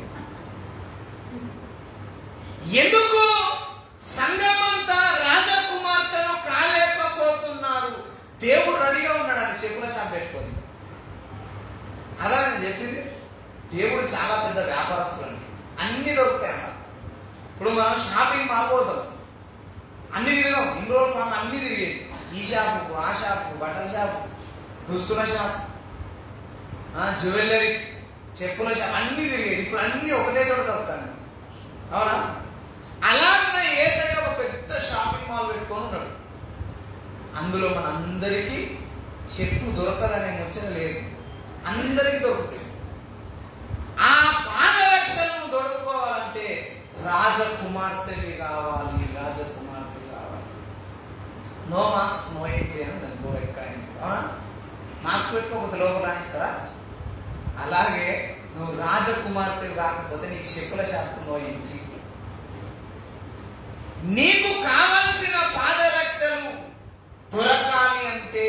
ఎందుకు సంఘమంతా రాజకుమార్తెను కాలేకపోతున్నారు? దేవుడు రెడీగా ఉన్నాడు అని చెప్పుల షాప్ పెట్టుకొని. అలా నేను చెప్పింది. దేవుడు చాలా పెద్ద వ్యాపారస్తులు అండి, అన్ని దొరుకుతాయి అన్నమాట. ఇప్పుడు మనం షాపింగ్ మాపోతాం, అన్ని తిరిగాం. ఇన్ని రోజులు మనం అన్ని తిరిగేది, ఈ షాపుకు, ఆ షాపుకు, బట్టల షాపు, దుస్తుల షాపు, జ్యువెలరీ, చెప్పుల షాప్, అన్ని తిరిగేది. ఇప్పుడు అన్ని ఒకటే చోట దొరుకుతాను, అవునా? అలాగే యేసయ్య ఒక పెద్ద షాపింగ్ మాల్ పెట్టుకొని ఉన్నాడు. అందులో మన అందరికీ చెప్పు దొరకదనే ముచ్చట లేదు, అందరికీ దొరుకుతాయి. ఆ పాదరక్షలను దొరుకుకోవాలంటే రాజకుమార్తెలు కావాలి, రాజకుమార్తెలు కావాలి. నో మాస్క్ నో ఎంట్రీ అని దాన్ని గోడ ఎక్కడ, మాస్క్ పెట్టుకోకపోతే లోపల రాణిస్తారా? అలాగే నువ్వు రాజకుమార్తెలు కాకపోతే నీకు చెప్పుల షాప్ నో ఎంట్రీ. నీకు కావాల్సిన పాదరక్షలు దొరకాలి అంటే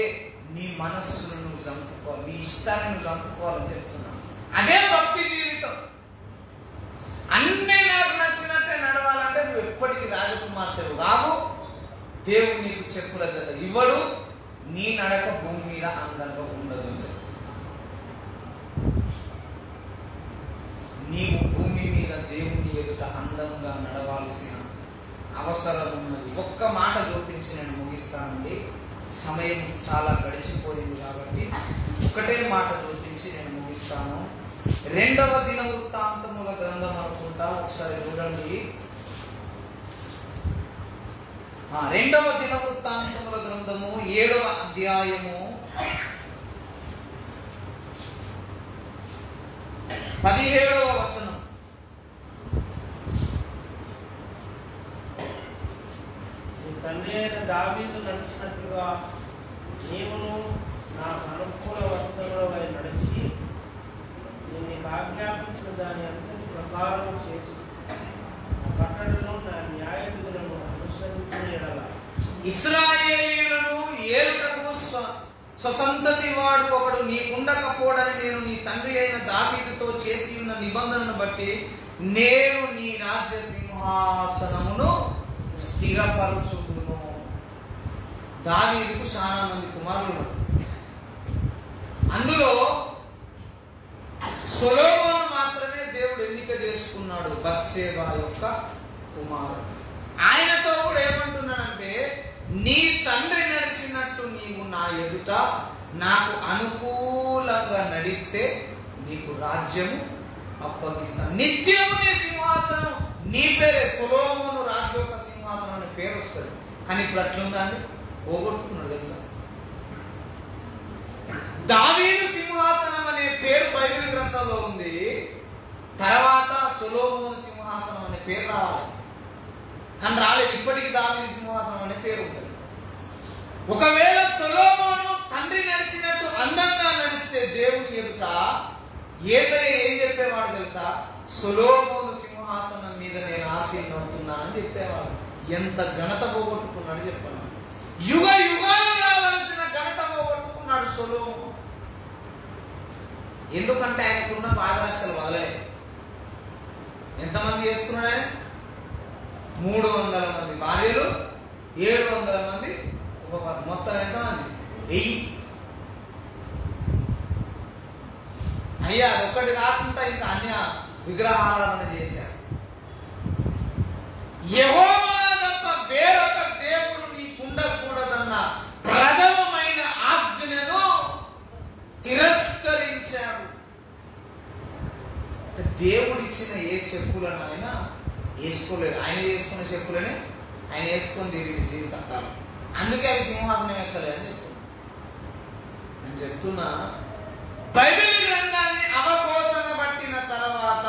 నీ మనస్సును నువ్వు చంపుకోవాలి, నీ ఇష్టాన్ని నువ్వు చంపుకోవాలని చెప్తున్నాను. అదే భక్తి జీవితం. అన్నీ నాకు నచ్చినట్టే నడవాలంటే నువ్వు ఎప్పటికీ రాజకుమార్తెవు కావు. దేవుడు నీకు చెప్పుల జత ఇవ్వడు, నీ నడక భూమి మీద అందంగా ఉండదు అని చెప్తున్నా. నీవు భూమి మీద దేవుని ఎదుట అందంగా నడవాల్సిన అవసరం ఉన్నది. ఒక్క మాట చూపించి నేను ముగిస్తానండి, సమయం చాలా గడిచిపోయింది కాబట్టి ఒకటే మాట చూపించి నేను ముగిస్తాను. 2వ దినవృత్తాంతముల గ్రంథం అనుకుంటా, ఒకసారి చూడండి. 2వ దినవృత్తాంతముల గ్రంథము 7వ అధ్యాయము 17వ వచనం. తండ్రి అయిన దావీదు నడిచినట్లుగా నీవును నాకు అనుకూల వర్తనులవై నడిచి నేను నీకు ఆజ్ఞాపించిన దాని అంతటి ప్రకారం చేసి కట్టడలో నా న్యాయ విధులను అనుసరించిన ఎడల ఇశ్రాయేలీయులను ఏలుటకు స్వసంతతి వాడు ఒకడు నీకుండకపోవడని నేను నీ తండ్రి అయిన దావీదుతో చేసి ఉన్న నిబంధనను బట్టి నేను నీ రాజ్య సింహాసనమును స్థిరపరచుదును. దావీదుకు చాలా మంది కుమారులు, అందులో సొలొమోను మాత్రమే దేవుడు ఎన్నిక చేసుకున్నాడు, బత్షెబా యొక్క కుమారుడు. ఆయనతో కూడా ఏమంటున్నాడంటే, నీ తండ్రి నడిచినట్టు నీవు నా ఎదుట నాకు అనుకూలంగా నడిస్తే నీకు రాజ్యము అప్పగిస్తాను, నిత్యము నీ సింహాసనం నీ పేరే. సొలొమోను రాజు యొక్క సింహాసనం అనే పేరు వస్తుంది, కానీ ఇప్పుడు అట్లుందా అని పోగొట్టుకున్నాడు తెలుసా. దావీదు సింహాసనం అనే పేరు బైబిల్ గ్రంథంలో ఉంది, తర్వాత సొలొమోను సింహాసనం అనే పేరు రావాలి, కానీ రాలేదు. ఇప్పటికీ దావీదు సింహాసనం అనే పేరు ఉంటుంది. ఒకవేళ సొలొమోను తండ్రి నడిచినట్టు అందంగా నడిస్తే దేవుని ఎదుట యేసయ్య ఏం చెప్పేవాడు తెలుసా? సొలొమోను సింహాసనం మీద నేను ఆసీనుతున్నానని చెప్పేవాడు. ఎంత ఘనత పోగొట్టుకున్నాడు చెప్పాను. యుగ యుగాలు రావాల్సిన ఘనత పోగొట్టుకున్నాడు సొలొమోను. ఎందుకంటే ఆయనకున్న పాదరక్షలు వదలలేదు. ఎంతమంది చేసుకున్నాడు ఆయన? 300 మంది భార్యలు, 700 మంది ఉపపత్తులు, మొత్తం ఎంతమంది? 1000. అయ్యా అదొక్కటి కాకుండా ఇంకా అన్య విగ్రహారాధన చేశారు. యెహోవా తప్ప ఇచ్చిన ఏ చెప్పులను ఆయన వేసుకోలేదు. ఆయన వేసుకున్న చెప్పులని ఆయన వేసుకొని తిరిగి జీవితకాలం. అందుకే అవి సింహాసనం ఎక్కలేదు అని నేను చెప్తున్నా. బైబిల్ గ్రంథాన్ని అవపోసన పట్టిన తర్వాత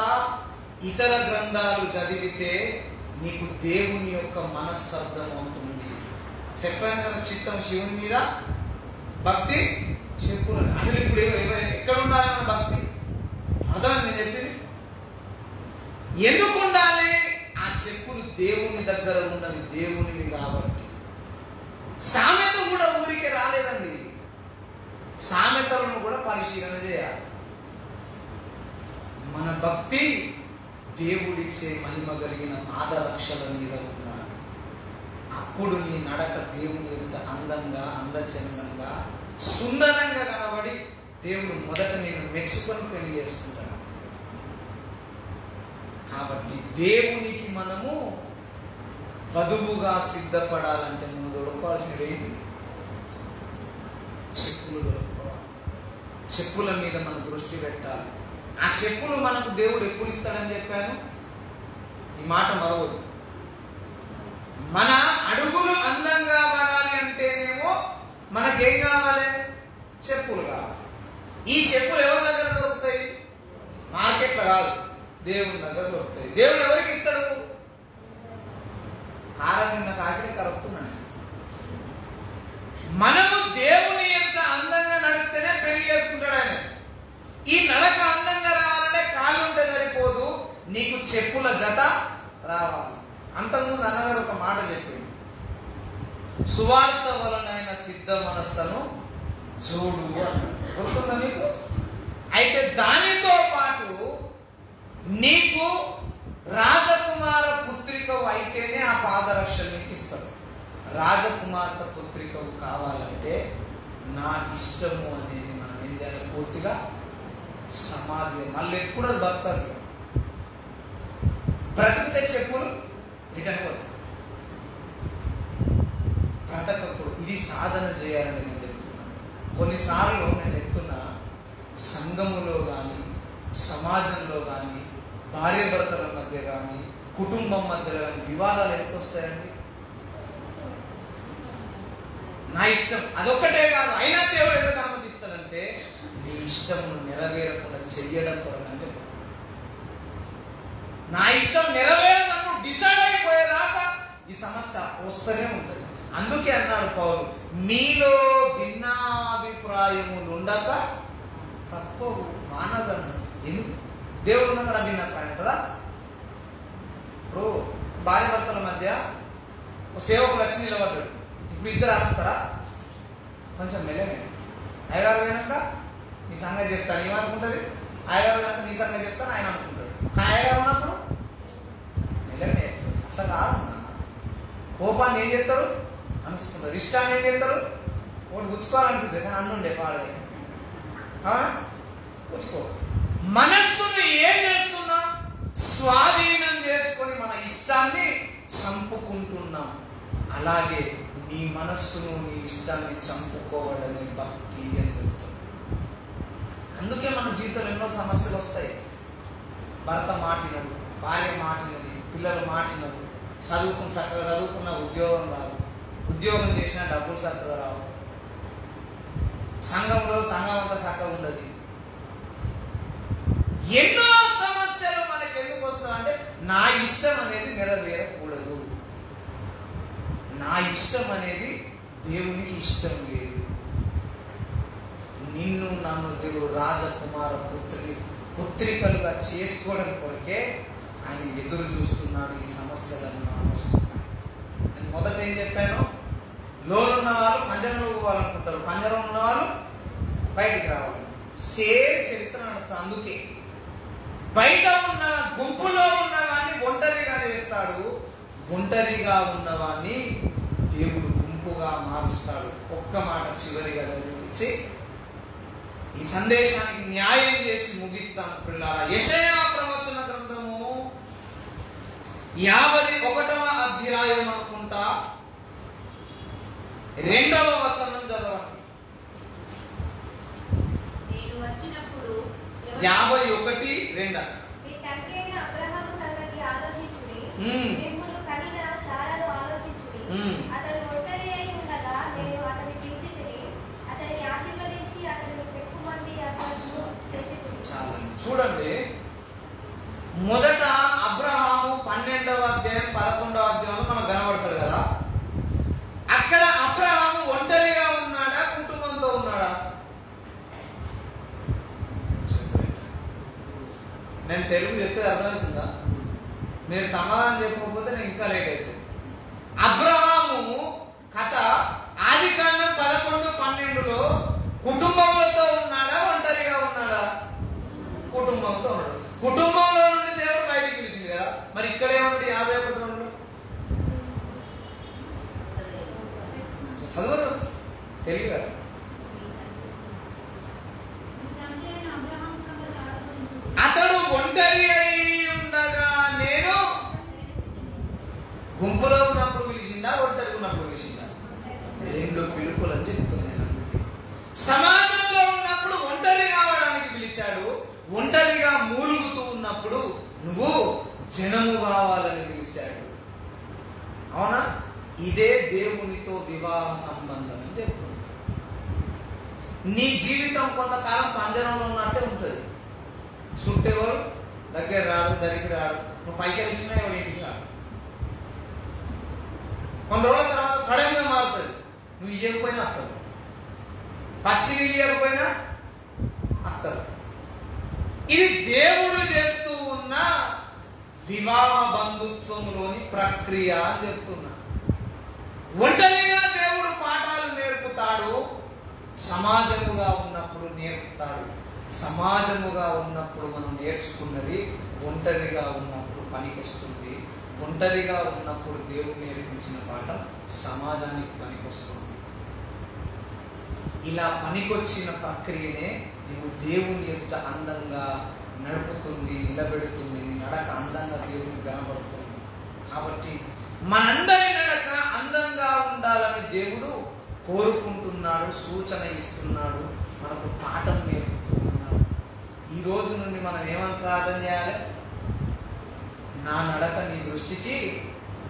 ఇతర గ్రంథాలు చదివితే నీకు దేవుని యొక్క మనస్సర్థం అవుతుంది. చెప్పాను కదా, చిత్తం శివుని మీద, భక్తి చెప్పులు. అసలు ఇప్పుడు ఎక్కడ ఉండాలి మన భక్తి? అర్థం నేను చెప్పింది. ఎందుకు ఉండాలి? ఆ చెప్పులు దేవుని దగ్గర ఉన్నవి, దేవునివి కాబట్టి. సామెత కూడా ఊరికే రాలేదండి. సామెతలను కూడా పరిశీలన చేయాలి. మన భక్తి దేవుడిచ్చే మహిమ కలిగిన పాదరక్షల మీద ఉన్నాడు. అప్పుడు నీ నడక దేవుని ఎదుట అందంగా, అందచందంగా, సుందరంగా కనబడి దేవుడు మొదట నేను మెచ్చుకొని పెళ్లి చేసుకుంటాడు. కాబట్టి దేవునికి మనము వధువుగా సిద్ధపడాలంటే మనం దొరకాల్సినవి ఏంటి? చెప్పులు దొరుకుకోవాలి. చెప్పుల మీద మన దృష్టి పెట్టాలి. ఆ చెప్పులు మనకు దేవుడు ఎప్పుడు ఇస్తాడని చెప్పాను, ఈ మాట మరవదు. మన అడుగులు అందంగా పడాలి అంటేనేమో మనకేం కావాలి? చెప్పులు కావాలి. ఈ చెప్పులు ఎవరి దగ్గర దొరుకుతాయి? మార్కెట్లో కాదు, దేవుని దగ్గర దొరుకుతాయి. దేవుడు ఎవరికి ఇస్తాడు? కారం నిన్న కాకిని కరుపుతున్నాను. మనము దేవుని ఎంత అందంగా నడిస్తేనే పెళ్లి చేసుకుంటాడు ఆయన. ఈ నడక అందంగా రావాలంటే కాళ్ళు ఉంటే సరిపోదు, నీకు చెప్పుల జత రావాలి. అంతకుముందు అన్నగారు ఒక మాట చెప్పింది, సువార్త వలనైన సిద్ధ మనస్సును చూడు అన్నాడు. గుర్తుందా మీకు? అయితే దానితో పాటు నీకు రాజకుమార పుత్రికవు అయితేనే ఆ పాదరక్షణ నీకు ఇస్తాడు. రాజకుమార్త పుత్రికవు కావాలంటే నా ఇష్టము అనేది మనం ఏం చేయాలి? పూర్తిగా సమాధి. మళ్ళీ ఎప్పుడు అది బతకదు. బ్రతికితే చెప్పులు రిటర్న్ పోతాయి, బ్రతకప్పుడు. ఇది సాధన చేయాలని నేను చెప్తున్నాను. కొన్నిసార్లు నేను చెప్తున్నా, సంఘములో కానీ, సమాజంలో కానీ, భార్యాభర్తల మధ్య కానీ, కుటుంబం మధ్యలో కానీ వివాదాలు ఎందుకు వస్తాయండి? నా ఇష్టం అదొక్కటే కాదు, అయినా దేవుడు ఎందుకు అనుమతిస్తాడంటే నీ ఇష్టమును నెరవేరకుండా చెయ్యడం కొరకు అని చెప్తాను. నా ఇష్టం నెరవేరదను డిసైడ్ అయిపోయేదాకా ఈ సమస్య వస్తూనే ఉంటుంది. అందుకే అన్నాడు పౌలు, మీలో భిన్నాభిప్రాయములు ఉండక తప్పవు మానదన్నాడు. ఎందుకు? దేవుడు ఉన్నాడు భిన్నాభిప్రాయం కదా. ఇప్పుడు భార్య భర్తల మధ్య సేవకుడు వచ్చి నిలబడ్డాడు. ఇప్పుడు ఇద్దరు అరుస్తారా? కొంచెం మెల్లమే. అయ్యగారు పోయినాక నీ సంగతి చెప్తాను ఏమనుకుంటుంది? అయ్యగారు పోయినాక నీ సంగతి చెప్తాను ఆయన అనుకుంటాడు. కానీ అయ్యగారు ఉన్నప్పుడు మెల్లమే చెప్తాడు. అట్లా కాదు. కోపాన్ని ఏం చేస్తారు? అనుసుకుంటారు. ఇష్టాన్ని ఏం చేస్తారు? ఒకటి పుచ్చుకోవాలనిపిస్తుంది, కానీ అన్నుండే పాడే పుచ్చుకో. మనస్సును ఏం చేస్తున్నాం? స్వాధీనం చేసుకొని మన ఇష్టాన్ని చంపుకుంటున్నాం. అలాగే నీ మనస్సును, నీ ఇష్టాన్ని చంపుకోవడమే భక్తి అని చెప్తుంది. అందుకే మన జీవితంలో ఎన్నో సమస్యలు వస్తాయి. భర్త మాటినడు, భార్య మాటినది, పిల్లలు మాటినడు, చక్కగా చదువుకున్న ఉద్యోగం రాదు, ఉద్యోగం చేసినా డబ్బులు చక్కగా రావు, సంఘం అంతా చక్కగా ఉండదు. ఎన్నో సమస్యలు మనకి ఎందుకు వస్తాయంటే నా ఇష్టం అనేది నెరవేరకూడదు, నా ఇష్టం అనేది దేవునికి ఇష్టం లేదు. నిన్ను నన్ను దేవుడు రాజకుమార పుత్రికలుగా చేసుకోవడం కొరకే ఆయన ఎదురు చూస్తున్నాడు. ఈ సమస్యలను మనం వస్తున్నాయి. నేను మొదట ఏం చెప్పాను? లోనున్న వాళ్ళు పంజరంలో పోవాలనుకుంటారు, పంజరం ఉన్న వాళ్ళు బయటికి రావాలి. సేమ్ చరిత్ర నడుస్తుంది. అందుకే బయట ఉన్న గుంపులో ఉన్నవాడిని ఒంటరిగా చేస్తాడు, ఒంటరిగా ఉన్నవాడిని దేవుడు గుంపుగా మారుస్తాడు. ఒక్క మాట చివరిగా చదివించి ఈ సందేశానికి న్యాయం చేసి ముగిస్తాను పిల్లారా. యెషయా ప్రవచన గ్రంథము 51వ అధ్యాయం అనుకుంటా 2వ వచనం చదవండి. 51:2. మిమ్మును కనిన శారాను ఆలోచించుడి. అతడు ఒంటరి అయి ఉండగా నేను అతన్ని పిలిచితిని, అతనిని ఆశీర్వదించి అతనిని పెక్కుమంది అతను చేసితిని. చూడండి, మొదట అబ్రహాము 12వ అధ్యాయం 11వ అధ్యాయంలో మనకు కనబడతాడు కదా. అక్కడ అబ్రహాము ఒంటరిగా ఉన్నాడా, కుటుంబంతో ఉన్నాడా? నేను తెలుగు చెప్పేది అర్థమవుతుందా? మీరు సమాధానం చెప్పకపోతే నేను ఇంకా లేట్ అవుతుంది. అబ్రహాము కథ ఆదికాండం 11:12లో కుటుంబంతో ఉన్నాడా, ఒంటరిగా ఉన్నాడా? కుటుంబంతో ఉన్నాడు. కుటుంబంలో నుండి దేవుడు బయటికి పిలిచింది కదా. మరి ఇక్కడ ఏమన్నాడు 51 చదువు తెలుగు కదా. అతడు ఒంటరి అయి ఉండగా నేను గుంపులో ఉన్నప్పుడు పిలిచిందా, ఒంటరి ఉన్నప్పుడు పిలిచిందా? 2 పిలుపులు అని చెప్తున్నాను. అందుకే సమాజంలో ఉన్నప్పుడు ఒంటరి కావడానికి పిలిచాడు, ఒంటరిగా మూలుగుతూ ఉన్నప్పుడు నువ్వు జనము కావాలని పిలిచాడు. అవునా? ఇదే దేవునితో వివాహ సంబంధం అని చెప్తున్నాడు. నీ జీవితం కొంతకాలం పంజరంలో ఉన్నట్టే ఉంటుంది. చుట్టెవరు దగ్గర రాడు, దరికి రాడు. నువ్వు పైసలు ఇచ్చినా ఎవరు ఇంటికి రాడు. కొన్ని రోజుల తర్వాత సడన్ గా మారుతుంది. నువ్వు ఇవ్వకపోయినా అత్తరు, పచ్చి నీళ్ళు ఇవ్వకపోయినా అత్తరు. ఇది దేవుడు చేస్తూ ఉన్న వివాహ బంధుత్వంలోని ప్రక్రియ అని చెప్తున్నా. ఒంటరిగా దేవుడు పాఠాలు నేర్పుతాడు, సమాజముగా ఉన్నప్పుడు నేర్పుతాడు. సమాజముగా ఉన్నప్పుడు మనం నేర్చుకున్నది ఒంటరిగా ఉన్నప్పుడు పనికొస్తుంది. ఒంటరిగా ఉన్నప్పుడు దేవుడు నేర్పించిన పాఠం సమాజానికి పనికొస్తుంది. ఇలా పనికొచ్చిన ప్రక్రియనే నువ్వు దేవుని ఎదుట అందంగా నడుపుతుంది, నిలబెడుతుంది. నీ నడక అందంగా దేవునికి కనబడుతుంది. కాబట్టి మనందరి నడక అందంగా ఉండాలని దేవుడు కోరుకుంటున్నాడు, సూచన ఇస్తున్నాడు, మనకు పాఠం నేర్పుతూ ఉన్నాడు. ఈ రోజు నుండి మనం ఏమని ప్రార్థన చేయాలి? నా నడక నీ దృష్టికి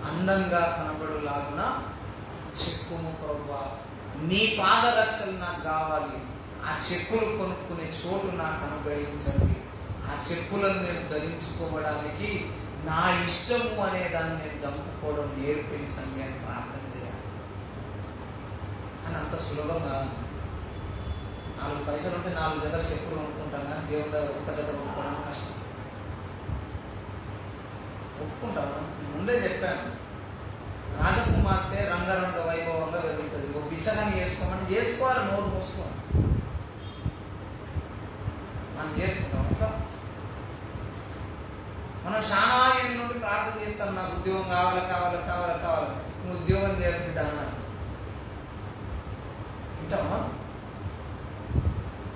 అందంగా కనబడులాగున చెప్పుము ప్రభువా. నీ పాదరక్షలు నాకు కావాలి. ఆ చెప్పులు కొనుక్కునే చోటు నాకు అనుగ్రహించండి. ఆ చెప్పులను నేను ధరించుకోవడానికి నా ఇష్టము అనే దాన్ని నేను చంపుకోవడం నేర్పించండి అని ప్రార్థన చేయాలి. కానీ అంత సులభం కాదు. 4 పైసలు ఉంటే 4 జతల చెప్పులు కొనుక్కుంటాం, కానీ దేవుని దగ్గర 1 జత కొనుక్కోవడం కష్టం. ఒప్పుకుంటాను. నేను ముందే చెప్పాను, రాజకుమార్తె రంగరంగ వైభవంగా పెరుగుతుంది. ఒక బిచ్చగాని చేసుకోమని చేసుకోవాలి, నోరు మూసుకోవాలి. మనం చేసుకుంటాం అట్లా. మనం చాలా ఏళ్ళ నుండి ప్రార్థన చేస్తాం, నాకు ఉద్యోగం కావాలి కావాలి కావాలి కావాలి. నువ్వు ఉద్యోగం చేయకుండా అన్నాను వింటావా?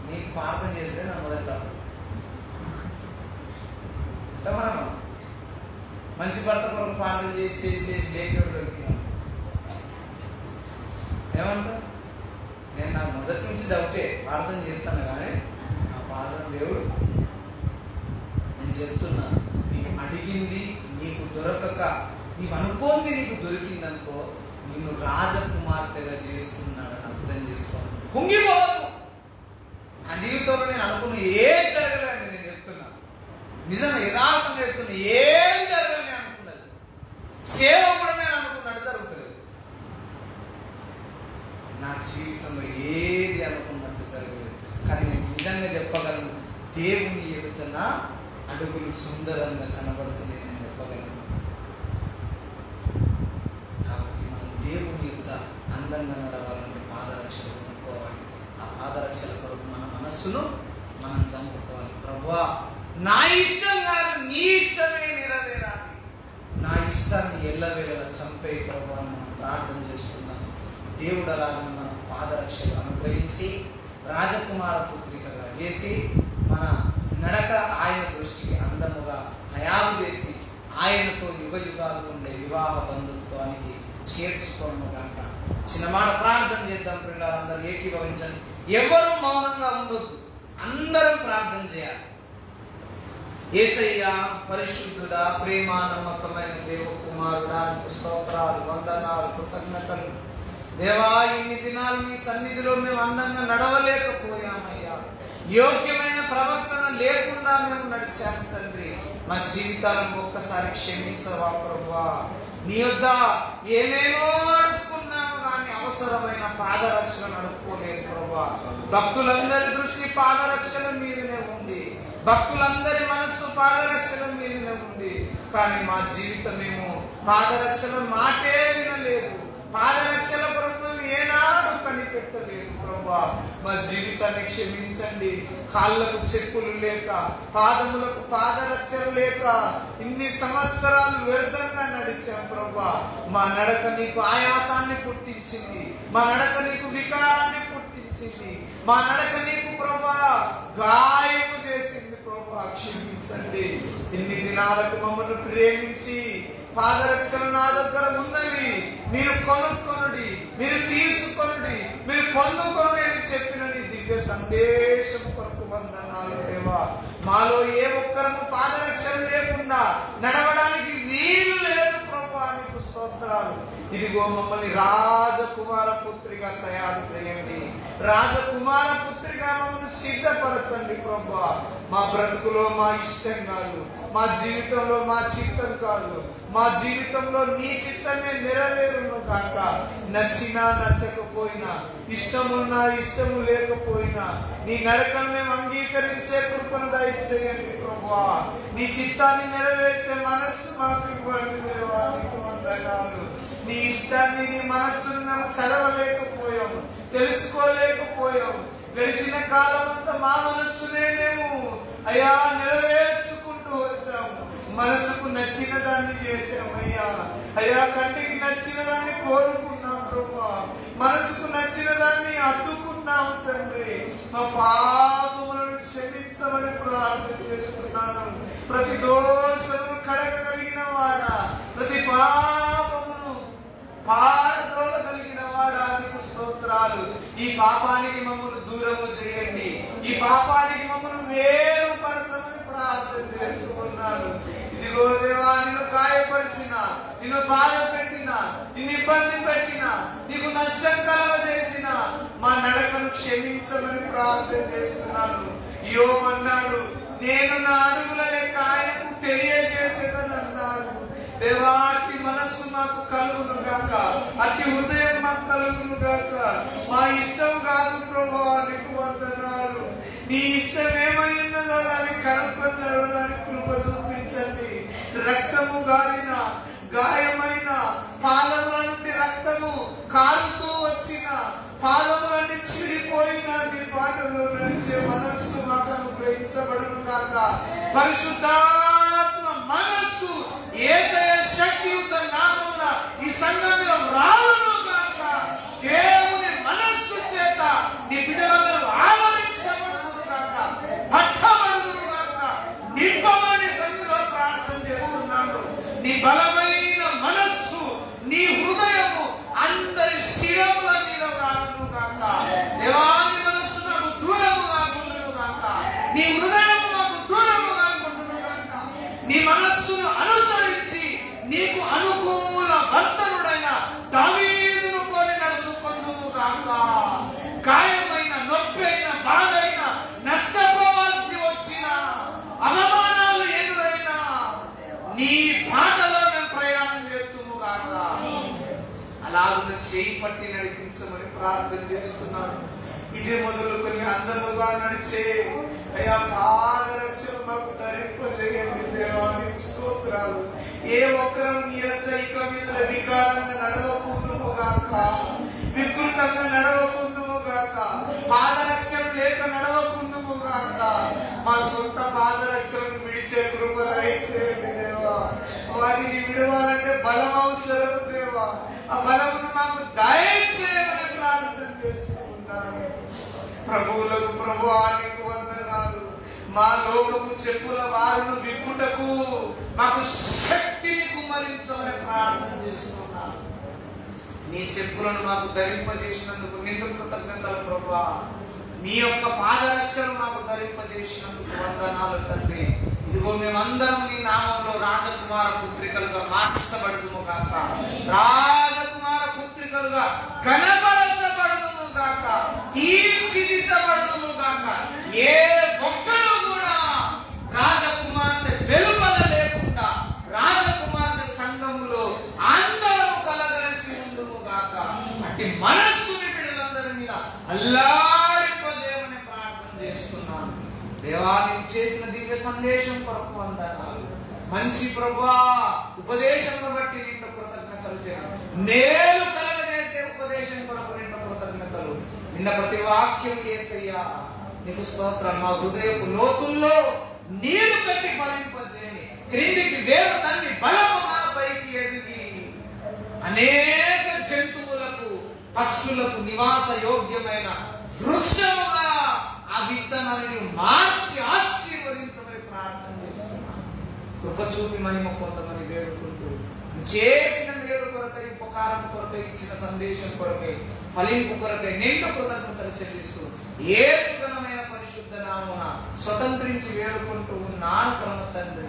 నీకు ప్రార్థన చేస్తే నా మొదటి తప్పు. వింటావా? మంచి భర్త కొరకు ప్రార్థన చేసి చేసి చేసి లేకపోతే దొరికినా ఏమంటా? నేను నాకు మొదటి నుంచి డౌటే, ప్రార్థన చేస్తాను కానీ నా ప్రార్థన దేవుడు నేను చెప్తున్నా, నీకు అడిగింది నీకు దొరకక, నీకు అనుకోంది నీకు దొరికింది అనుకో, నిన్ను రాజకుమార్తెగా చేస్తున్నాడని అర్థం చేసుకోవాలి. కుంగిపోవద్దు. నా జీవితంలో నేను అనుకున్న ఏం జరగలేదు, నేను చెప్తున్నా, నిజంగా యథార్థంగా చెప్తున్నా, ఏం జరగలేదు అనుకున్నది. సేవ కూడా నేను అనుకున్నట్టు జరుగుతుంది. నా జీవితంలో ఏది అనుకున్నట్టు జరగలేదు. కానీ నేను నిజంగా చెప్పగలను, దేవుని ఎదుట అడుగులు సుందరంగా కనబడుతున్నాయి నేను చెప్పగలను. కాబట్టి మనం దేవుని ఎదుట అందంగా నడవాలంటే పాదరక్షలు కొనుక్కోవాలి. ఆ పాదరక్షల కొరకు మన మనస్సును మనం చంపుకోవాలి. ప్రభువా, నా ఇష్టం కాదు, నీ ఇష్టమే నెరవేరాలి. నా ఇష్టాన్ని ఎల్లవేళలా చంపే ప్రభువా మనం ప్రార్థన చేసుకుందాం. దేవుడు అలాగని మన పాదరక్షలు అనుగ్రహించి రాజకుమార పుత్రికగా చేసి మన నడక ఆయన దృష్టికి అందముగా తయారు చేసి ఆయనతో యుగ యుగాలు ఉండే వివాహ బంధుత్వానికి చేర్చుకోనుగాక. చిన్న మాట ప్రార్థన చేద్దాం. పిల్లలందరూ ఏకీభవించండి. ఎవరు మౌనంగా ఉండొద్దు, అందరం ప్రార్థన చేయాలి. యేసయ్యా పరిశుద్ధుడా, ప్రేమ నమ్మకమైన దేవ కుమారుడా, నీకు స్తోత్రాలు, వందనాలు, కృతజ్ఞతలు. దేవా, ఇన్ని దినాలు నీ సన్నిధిలో మేము అందంగా నడవలేకపోయామయ్యా. యోగ్యమైన ప్రవర్తన లేకుండా మేము నడిచాము తండ్రి. మా జీవితాలను ఒక్కసారి క్షమించవా ప్రభువా. నీ యొద్ద ఏమేమో అడుక్కున్నాము కానీ అవసరమైన పాదరక్షణ అడుక్కోలేదు ప్రభువా. భక్తులందరి దృష్టి పాదరక్షణ మీదనే ఉంది, భక్తులందరి మనస్సు పాదరక్షణ మీదనే ఉంది. కానీ మా జీవితమేమో పాదరక్షణ మాటే వినలేదు, పాదరక్షణ కొరకు మేము ఏనాడు కనిపెట్టలేదు ప్రభువా. మా జీవితాన్ని క్షమించండి. కాళ్ళకు చెప్పులు లేక, పాదములకు పాదరక్షణ లేక ఇన్ని సంవత్సరాలు వ్యర్థంగా నడిచాం ప్రభువా. మా నడక నీకు ఆయాసాన్ని పుట్టించింది, మా నడక నీకు వికారాన్ని పుట్టించింది, మా నడక నీకు ప్రభువా గాయము చేసింది ప్రభువా. క్షమించండి. ఇన్ని దినాలకు మమ్మల్ని ప్రేమించి పాదరక్షణ నా దగ్గర ఉన్నవి, మీరు కొనుక్కొనుడి, మీరు తీసుకొనుడి, మీరు పొందుకొనుడి అని చెప్పిన నీ దివ్య సందేశం కొరకు వందనాలు దేవా. మాలో ఏ ఒక్కరము పాదరక్షణ లేకుండా నడవడానికి వీలు లేదు ప్రభువా. నీకు స్తోత్రాలు. ఇదిగో మమ్మల్ని రాజకుమార పుత్రిగా తయారు చేయండి, రాజకుమార పుత్రిగా మమ్మల్ని సిద్ధపరచండి ప్రభువా. మా బ్రతుకులో మా ఇష్టం కాదు, మా జీవితంలో మా చిత్తం కాదు, మా జీవితంలో నీ చిత్తమే నెరవేరును కాక. నచ్చినా నచ్చకపోయినా, ఇష్టమున్నా ఇష్టము లేకపోయినా నీ నడకను మేము అంగీకరించే కృపను దయచేయండి ప్రభువా. నీ చిత్తాన్ని నెరవేర్చే మనస్సు మాకు ఇవ్వండి దేవా. నీకు వందనాలు. నీ ఇష్టాన్ని, నీ మనస్సును మేము చదవలేకపోయాము, తెలుసుకోలేకపోయాము. గడిచిన కాలం అంతా మా మనస్సునే మేము అయ్యా నెరవేర్చుకుంటూ వచ్చాము. మనసుకు నచ్చిన దాన్ని చేసామయ్యా. అయ్యా, కంటికి నచ్చిన దాన్ని కోరుకున్నాం ప్రభువా, మనసుకు నచ్చిన దాన్ని అద్దుకున్నాము తండ్రి. మా పాపములను క్షమించమని ప్రార్థన చేస్తున్నాను. ప్రతి దోషము కడగగలిగిన వాడా, ప్రతి పాపమును పారద్రోలగలిగిన వాడా, నీకు స్తోత్రాలు. ఈ పాపానికి మమ్మల్ని దూరము చేయండి, ఈ పాపానికి మమ్మల్ని వేరుపరచమని ప్రార్థన చేస్తూ ఉన్నాను. ఇదిగో దేవా, నిన్ను గాయపరిచిన, నిన్ను బాధ పెట్టిన, నిన్ను ఇబ్బంది పెట్టిన, నీకు నష్టం కలగజేసిన మా నడకను క్షమించమని ప్రార్థన చేస్తున్నాను. యోబు అన్నాడు, నేను నా అడుగుల లెక్క ఆయనకు తెలియజేసేదని అన్నాడు. దేవా, అట్టి మనస్సు మాకు కలుగును గాక, అట్టి హృదయం మాకు కలుగును గాక. మా ఇష్టం కాదు ప్రభువా, నీకు వందనాలు. నీ ఇష్టం ఏమై ఉన్నదో దాన్ని కనుక్కొని నడవడానికి కృప చూపించండి. రక్తము గారిన, గాయమైన పాదముల నుండి రక్తము కారుతూ వచ్చిన, పాదములన్నీ చిడిపోయిన నీ బాటలో నడిచే మనస్సు మాకు అనుగ్రహించబడును గాక. పరిశుద్ధాత్మ మనస్సు యేసయ్య శక్తియుత నామమున ఈ సంఘం మీద రాలును గాక. దేవుని మనస్సు చేత నీ బిడ్డలందరూ ఆవరించబడుదురు గాక, పట్టబడుదురు గాక. నింపమని సన్నిధిలో ప్రార్థన చేస్తున్నాను. నీ బలమైన మనస్సు, నీ హృదయము అందరి శిరముల మీద రాలును గాక. దేవాని మనస్సు నాకు దూరము కాకుండును గాక, నీ హృదయం మాకు దూరము కాకుండును గాక. నీ మనస్సును అనుసరించి నీకు అనుకూల భర్తనుడైన దావీదును పోలి నడుచుకొందుము గాక. గాయమైన, నొప్పి అయిన, బాధ అయిన, నష్టపోవాల్సి వచ్చిన, అవమానాలు ఎదురైనా నీ బాటలో మేము ప్రయాణం చేస్తుము గాక. అలాగున్న చేయి పట్టి నడిపించమని ప్రార్థన చేస్తున్నాను. ఇది మొదలుకొని అందముగా నడిచే అయ్యా పాదరక్షణ మాకు ధరింపజేయండి దేవా. నీకు స్తోత్రాలు. ఏ ఒక్కరం నీ యొక్క ఇక మీద వికారంగా నడవకుందుము గాక, వికృతంగా నడవకుందుము గాక, పాదరక్షణ లేక నడవకుందుము గాక. మా సొంత పాదరక్షణను విడిచే కృప దయచేయండి దేవా. వాటిని విడవాలంటే బలం అవసరం దేవా. ఆ బలమును మాకు దయచేయమని ప్రార్థన చేసుకుంటున్నాను. ప్రభువులకు ప్రభువా, నీకు వందనాలు. మా లోకము చెప్పుల వారును విప్పుటకు మాకు శక్తిని కుమ్మరించమని ప్రార్థన చేస్తున్నాను. నీ చెప్పులను మాకు ధరింపజేసినందుకు నిండు కృతజ్ఞతలు ప్రభువా. నీ యొక్క పాదరక్షణ మాకు ధరింపజేసినందుకు వందనాలు తండ్రి. ఇదిగో మేమందరం నీ నామంలో రాజకుమార పుత్రికలుగా మార్చబడుదుము గాక, రాజకుమార పుత్రికలుగా కనబరచబడుదుము గాక, తీర్చిదిద్దబడుదుము గాక. ఏ ఒక్కరు కూడా రాజకుమార్తె వెలుపల లేకుండా రాజకుమార్తె సంఘములో అందరము కలగలిసి ఉండుము గాక. అంటే మనస్సుని బిడ్డలందరి మీద అల్లాడిపోదేమని ప్రార్థన చేస్తున్నాను. దేవా, నీవు చేసిన దివ్య సందేశం కొరకు వందనాలు. మంచి ప్రభువా, ఉపదేశంను బట్టి నిండు కృతజ్ఞతలు చేయాలి. మేలు కలగజేసే ఉపదేశం కొరకు నిండు కృతజ్ఞతలు. నిన్న ప్రతి వాక్యం యేసయ్యా నీకు స్తోత్రం. మా హృదయపు లోతుల్లో నీరు కట్టి ఫలింపజేయండి. క్రిందికి వేరు తన్ని బలముగా పైకి ఎదిగి అనేక జంతువులకు పక్షులకు నివాస యోగ్యమైన వృక్షముగా ఆ విత్తనాన్ని మార్చి ఆశీర్వదించమని ప్రార్థన చేస్తున్నాను. కృప చూపి మహిమ పొందమని వేడుకుంటూ, చేసిన మేలు కొరకై, ఉపకారం కొరకై, ఇచ్చిన సందేశం కొరకై, ఫలింపు కొరకై నిండు కృతజ్ఞతలు చెల్లిస్తూ యేసు ఘనమైన పరిశుద్ధ నామమున స్వతంత్రించి వేడుకుంటూ ఉన్నాను పరమ తండ్రి.